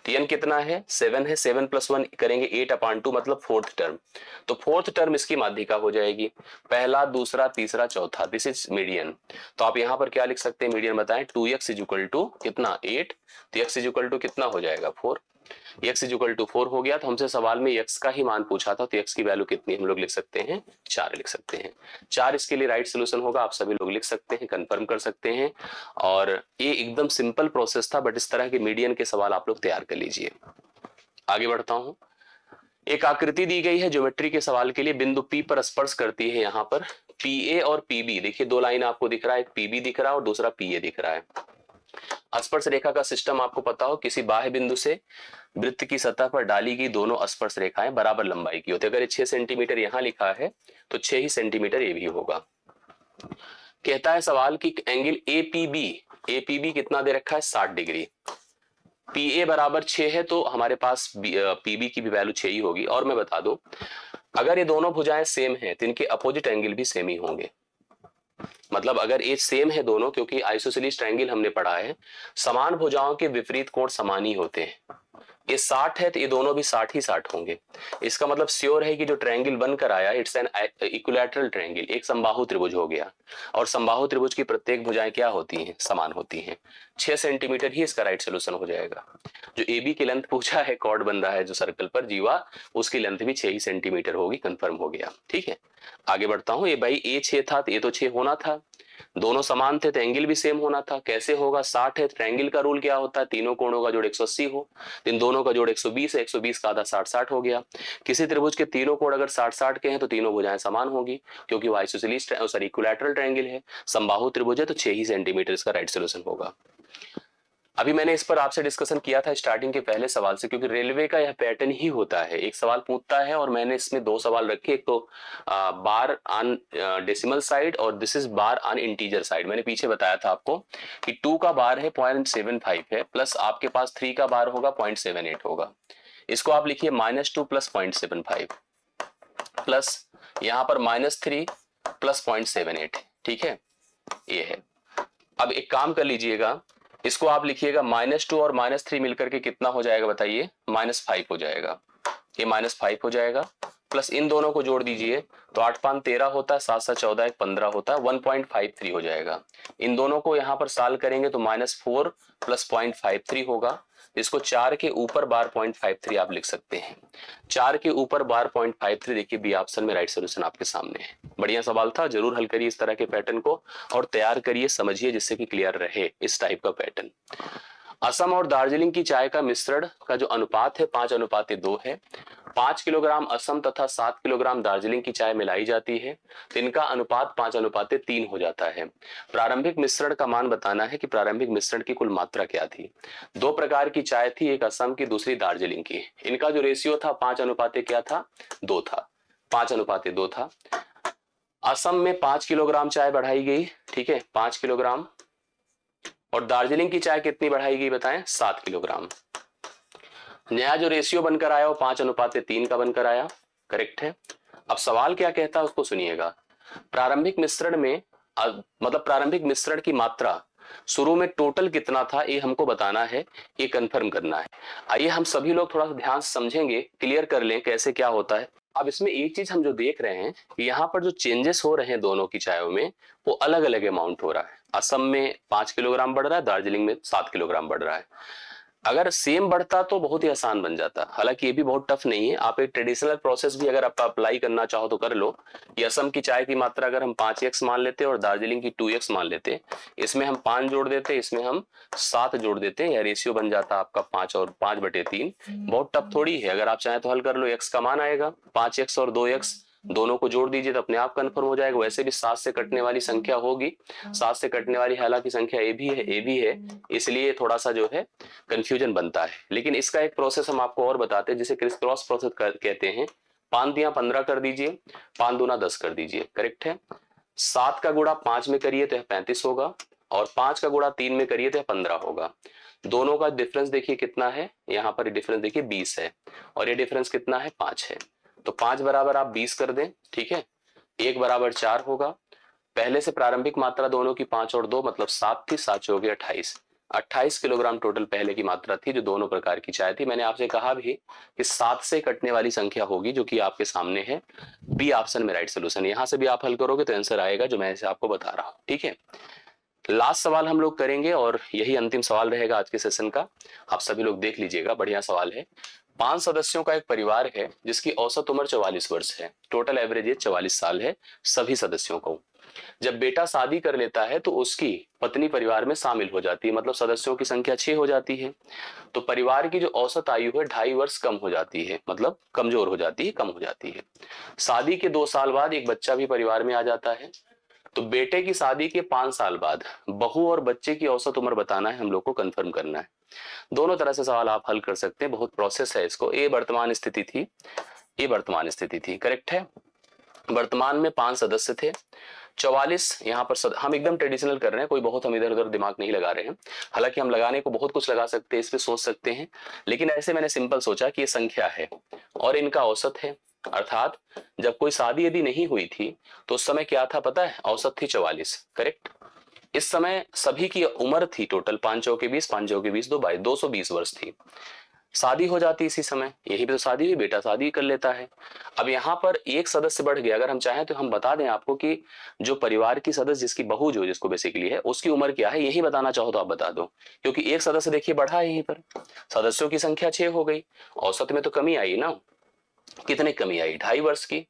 Speaker 1: तो n कितना है 7 है, 7+1 करेंगे 8/2 मतलब फोर्थ टर्म, तो फोर्थ टर्म इसकी माध्यिका हो जाएगी, पहला दूसरा तीसरा चौथा, दिस इज मीडियन। तो आप यहाँ पर क्या लिख सकते हैं मीडियन बताएं, 2x इक्वल टू कितना 8, तो x इक्वल टू कितना हो जाएगा 4, x इक्वल टू 4 हो गया। तो हमसे सवाल में x का ही मान पूछा था, तो x की वैल्यू कितनी हम लोग लिख सकते हैं 4 लिख सकते हैं, 4 इसके लिए राइट सोल्यूशन होगा। आप सभी लोग लिख सकते हैं, कंफर्म कर सकते हैं। और ये एकदम सिंपल प्रोसेस था, बट इस तरह के मीडियन के सवाल आप लोग तैयार कर लीजिए। आगे बढ़ता हूं। एक आकृति दी गई है ज्योमेट्री के सवाल के लिए, बिंदु P पर स्पर्श करती है। यहाँ पर PA और PB, देखिए दो लाइन आपको दिख रहा है, एक PB दिख रहा है और दूसरा PA दिख रहा है। स्पर्श रेखा का सिस्टम आपको पता हो, किसी बाह्य बिंदु से वृत्त की सतह पर डाली गई दोनों स्पर्श रेखाएं बराबर लंबाई की होती है। अगर 6 सेंटीमीटर यहाँ लिखा है तो 6 ही सेंटीमीटर ये भी होगा। कहता है सवाल कि एंगल APB कितना दे रखा है 60 डिग्री, PA बराबर 6 है, तो हमारे पास PB की भी वैल्यू 6 ही होगी। और मैं बता दूं, अगर ये दोनों भुजाएं सेम हैं तो इनके अपोजिट एंगल भी सेम ही होंगे। मतलब अगर ये सेम है दोनों, क्योंकि आइसोसेलेस ट्रायंगल हमने पढ़ा है, समान भुजाओं के विपरीत कोण समान ही होते हैं। ये 60 है तो ये दोनों भी 60 ही 60 होंगे। इसका मतलब श्योर है कि जो ट्रायंगल बनकर आया इट्स एन इक्विलैटरल ट्रायंगल, एक समबाहु त्रिभुज हो गया। और समबाहु त्रिभुज की प्रत्येक भुजाएं क्या होती हैं, समान होती हैं। 6 सेंटीमीटर ही इसका राइट सोल्यूशन हो जाएगा। जो AB की लेंथ पूछा है, कॉर्ड बन रहा है जो सर्कल पर जीवा, उसकी लेंथ भी 6 ही सेंटीमीटर होगी, कंफर्म हो गया, ठीक है। आगे बढ़ता हूं। ये भाई A 6 था तो ये तो 6 होना था, दोनों समान थे तो एंगल भी सेम होना था। कैसे होगा, 60 है, ट्रायंगल का रूल क्या होता है, तीनों कोणों का जोड़ 180 हो, इन दोनों का जोड़ 120 है, 120 का आधा 60 हो गया। किसी त्रिभुज के तीनों कोण अगर 60 के हैं तो तीनों भुजाएं समान होगी, क्योंकि वो आइसोसेलेस सॉरी इक्विलैटरल ट्रायंगल है, समबाहु त्रिभुज है, तो 6 ही सेंटीमीटर इसका राइट सोल्यूशन होगा। अभी मैंने इस पर आपसे डिस्कशन किया था स्टार्टिंग के पहले सवाल से, क्योंकि रेलवे का यह पैटर्न ही होता है, एक सवाल पूछता है और मैंने इसमें 2 सवाल रखे, एक तो बार ऑन डेसिमल साइड और this is bar on integer side. मैंने पीछे बताया था आपको कि 2 का बार है 0.75 है, प्लस आपके पास 3 का बार होगा 0.78 होगा। इसको आप लिखिए -2 प्लस 0.75 प्लस यहाँ पर -3 प्लस 0.78, ठीक है, ये है। अब एक काम कर लीजिएगा, इसको आप लिखिएगा -2 और -3 मिलकर के कितना हो जाएगा बताइए, -5 हो जाएगा। ये -5 हो जाएगा, प्लस इन दोनों को जोड़ दीजिए तो 8 5 13 होता है, 7 7 14 1 15 होता है, 1.53 हो जाएगा। इन दोनों को यहाँ पर साल करेंगे तो -4 प्लस 0.53 होगा। इसको 4 के ऊपर बार 0.53 आप लिख सकते हैं। 4 के ऊपर बार 0.53, देखिए बी ऑप्शन में राइट सोल्यूशन आपके सामने है। बढ़िया सवाल था, जरूर हल करिए इस तरह के पैटर्न को और तैयार करिए, समझिए, जिससे कि क्लियर रहे इस टाइप का पैटर्न। असम और दार्जिलिंग की चाय का मिश्रण का जो अनुपात है 5:2 है। 5 किलोग्राम असम तथा 7 किलोग्राम दार्जिलिंग की चाय मिलाई जाती है तो इनका अनुपात 5:3 हो जाता है। प्रारंभिक मिश्रण का मान बताना है कि प्रारंभिक मिश्रण की कुल मात्रा क्या थी। 2 प्रकार की चाय थी, एक असम की दूसरी दार्जिलिंग की। इनका जो रेशियो था 5 क्या था 2 था, 5:2 था। असम में 5 किलोग्राम चाय बढ़ाई गई, ठीक है, 5 किलोग्राम, और दार्जिलिंग की चाय कितनी बढ़ाई गई बताएं, 7 किलोग्राम। नया जो रेशियो बनकर आया वो 5:3 का बनकर आया, करेक्ट है। अब सवाल क्या कहता है उसको सुनिएगा। प्रारंभिक मिश्रण में मतलब प्रारंभिक मिश्रण की मात्रा शुरू में टोटल कितना था ये हमको बताना है, ये कंफर्म करना है। आइए हम सभी लोग थोड़ा सा ध्यान से समझेंगे, क्लियर कर लें कैसे क्या होता है। अब इसमें एक चीज हम जो देख रहे हैं कि यहाँ पर जो चेंजेस हो रहे हैं दोनों की चायों में वो अलग अलग अमाउंट हो रहा है। असम में 5 किलोग्राम बढ़ रहा है, दार्जिलिंग में 7 किलोग्राम बढ़ रहा है। अगर सेम बढ़ता तो बहुत ही आसान बन जाता, हालांकि ये भी बहुत टफ नहीं है। आप एक ट्रेडिशनल प्रोसेस भी अगर आप अप्लाई करना चाहो तो कर लो कि असम की चाय की मात्रा अगर हम 5x मान लेते और दार्जिलिंग की 2x मान लेते, इसमें हम 5 जोड़ देते, इसमें हम 7 जोड़ देते, या रेशियो बन जाता आपका 5 और 5/3। बहुत टफ थोड़ी है, अगर आप चाहें तो हल कर लो। x का मान आएगा 5x और 2x, दोनों को जोड़ दीजिए तो अपने आप कंफर्म हो जाएगा। वैसे भी 7 से कटने वाली संख्या होगी, 7 से कटने वाली हालांकि संख्या ए भी है, इसलिए थोड़ा सा जो है कंफ्यूजन बनता है। लेकिन इसका एक प्रोसेस हम आपको और बताते हैं जिसे क्रिस क्रॉस प्रोसेस कहते हैं। 5 दिया 15 कर दीजिए, 5 दूना 10 कर दीजिए, करेक्ट है। 7 का गुणा 5 में करिए तो 35 होगा, और 5 का गुणा 3 में करिए तो 15 होगा। दोनों का डिफरेंस देखिए कितना है, यहाँ पर डिफरेंस देखिए 20 है, और ये डिफरेंस कितना है 5 है। तो 5 बराबर आप 20 कर दें, ठीक है। 1 बराबर 4 होगा। पहले से प्रारंभिक मात्रा दोनों की 5 और 2 मतलब 7 थी, 7 हो गई 28। 28 किलोग्राम टोटल पहले की मात्रा थी जो दोनों प्रकार की चाय थी। मैंने आपसे कहा भी कि 7 से कटने वाली संख्या होगी जो कि आपके सामने है। बी ऑप्शन में राइट सोल्यूशन। यहां से भी आप हल करोगे तो आंसर आएगा जो मैं इसे आपको बता रहा हूं, ठीक है। लास्ट सवाल हम लोग करेंगे और यही अंतिम सवाल रहेगा आज के सेशन का। आप सभी लोग देख लीजिएगा, बढ़िया सवाल है। 5 सदस्यों का एक परिवार है जिसकी औसत उम्र 44 वर्ष है, टोटल एवरेज एज 44 साल है सभी सदस्यों को। जब बेटा शादी कर लेता है तो उसकी पत्नी परिवार में शामिल हो जाती है, मतलब सदस्यों की संख्या 6 हो जाती है। तो परिवार की जो औसत आयु है 2.5 वर्ष कम हो जाती है, मतलब कमजोर हो जाती है, कम हो जाती है। शादी के 2 साल बाद एक बच्चा भी परिवार में आ जाता है। तो बेटे की शादी के 5 साल बाद बहू और बच्चे की औसत उम्र बताना है, हम लोग को कंफर्म करना है। दोनों तरह से सवाल आप हल कर सकते हैं, बहुत प्रोसेस है इसको। ये वर्तमान स्थिति थी, ये वर्तमान स्थिति थी, करेक्ट है। वर्तमान में 5 सदस्य थे, 44 यहाँ पर हम एकदम ट्रेडिशनल कर रहे हैं, कोई बहुत हम इधर उधर दिमाग नहीं लगा रहे हैं। हालांकि हम लगाने को बहुत कुछ लगा सकते हैं, इस पे सोच सकते हैं, लेकिन ऐसे मैंने सिंपल सोचा कि ये संख्या है और इनका औसत है। अर्थात जब कोई शादी यदि नहीं हुई थी तो उस समय क्या था पता है, औसत थी 44, करेक्ट। इस समय सभी की उम्र थी टोटल 5 चौके 20, 5 चौके 20, 220 वर्ष थी। शादी हो जाती इसी समय, यही पे तो शादी हुई, बेटा शादी कर लेता है। अब यहाँ पर एक सदस्य बढ़ गया। अगर हम चाहें तो हम बता दें आपको कि जो परिवार की सदस्य जिसकी बहू जो जिसको बेसिकली है उसकी उम्र क्या है, यही बताना चाहो तो आप बता दो, क्योंकि एक सदस्य देखिए बढ़ा है, यहीं पर सदस्यों की संख्या 6 हो गई, औसत में तो कमी आई ना। कितने कमी आई, 2.5 वर्ष की,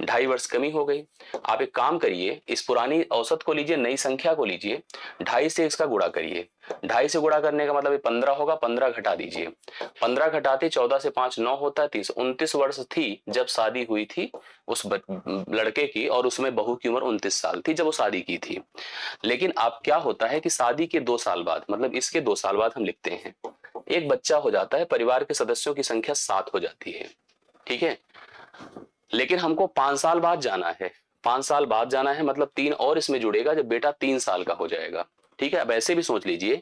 Speaker 1: 2.5 वर्ष कमी हो गई। आप एक काम करिए, इस पुरानी औसत को लीजिए, नई संख्या को लीजिए, 2.5 से इसका गुणा करिए। 2.5 से गुणा करने का मतलब 15 होगा, 15 घटा दीजिए, 15 घटाते 14 से 5 9 होता है 30। 29 वर्ष थी जब शादी हुई थी उस लड़के की, और उसमें बहू की उम्र 29 साल थी जब वो शादी की थी। लेकिन अब क्या होता है कि शादी के 2 साल बाद, मतलब इसके 2 साल बाद हम लिखते हैं, एक बच्चा हो जाता है, परिवार के सदस्यों की संख्या 7 हो जाती है, ठीक है। लेकिन हमको 5 साल बाद जाना है, 5 साल बाद जाना है, मतलब 3 और इसमें जुड़ेगा जब बेटा 3 साल का हो जाएगा, ठीक है। अब ऐसे भी सोच लीजिए,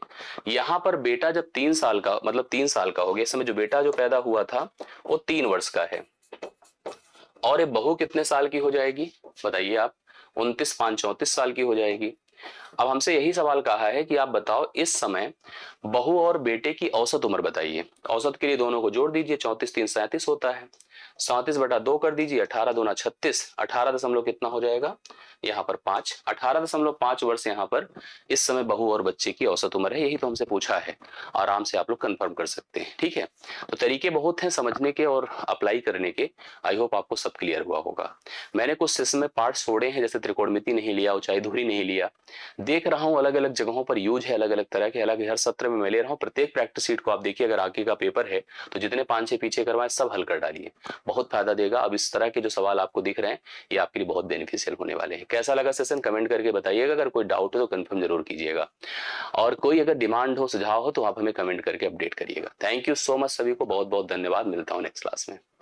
Speaker 1: यहां पर बेटा जब 3 साल का, मतलब 3 साल का हो गया, इस समय जो बेटा जो पैदा हुआ था वो 3 वर्ष का है, और ये बहू कितने साल की हो जाएगी बताइए आप, 29 5 34 साल की हो जाएगी। अब हमसे यही सवाल कहा है कि आप बताओ इस समय बहू और बेटे की औसत उम्र बताइए। औसत के लिए दोनों को जोड़ दीजिए, 34 3 37 होता है, 37 बटा 2 कर दीजिए, 18 दूना 36, 18 दशमलव कितना हो जाएगा यहाँ पर 5, 18.5 वर्ष यहाँ पर इस समय बहू और बच्चे की औसत उम्र है। यही तो हमसे पूछा है, आराम से आप लोग कंफर्म कर सकते हैं, ठीक है। तो तरीके बहुत हैं समझने के और अप्लाई करने के। आई होप आपको सब क्लियर हुआ होगा। मैंने कुछ सेशन में पार्ट छोड़े हैं, जैसे त्रिकोणमिति नहीं लिया, ऊंचाई धुरी नहीं लिया, देख रहा हूं अलग अलग जगहों पर यूज है, अलग अलग तरह के, अलग हर सत्र में मैं ले रहा हूं। प्रत्येक प्रैक्टिस शीट को आप देखिए, अगर आगे का पेपर है तो जितने 5-6 पीछे करवाए सब हल कर डालिए, बहुत फायदा देगा। अब इस तरह के जो सवाल आपको दिख रहे हैं ये आपके लिए बहुत बेनिफिशियल होने वाले हैं। कैसा लगा सेशन कमेंट करके बताइएगा, अगर कोई डाउट है तो कंफर्म जरूर कीजिएगा, और कोई अगर डिमांड हो सुझाव हो तो आप हमें कमेंट करके अपडेट करिएगा। थैंक यू सो मच, सभी को बहुत बहुत धन्यवाद। मिलता हूं नेक्स्ट क्लास में।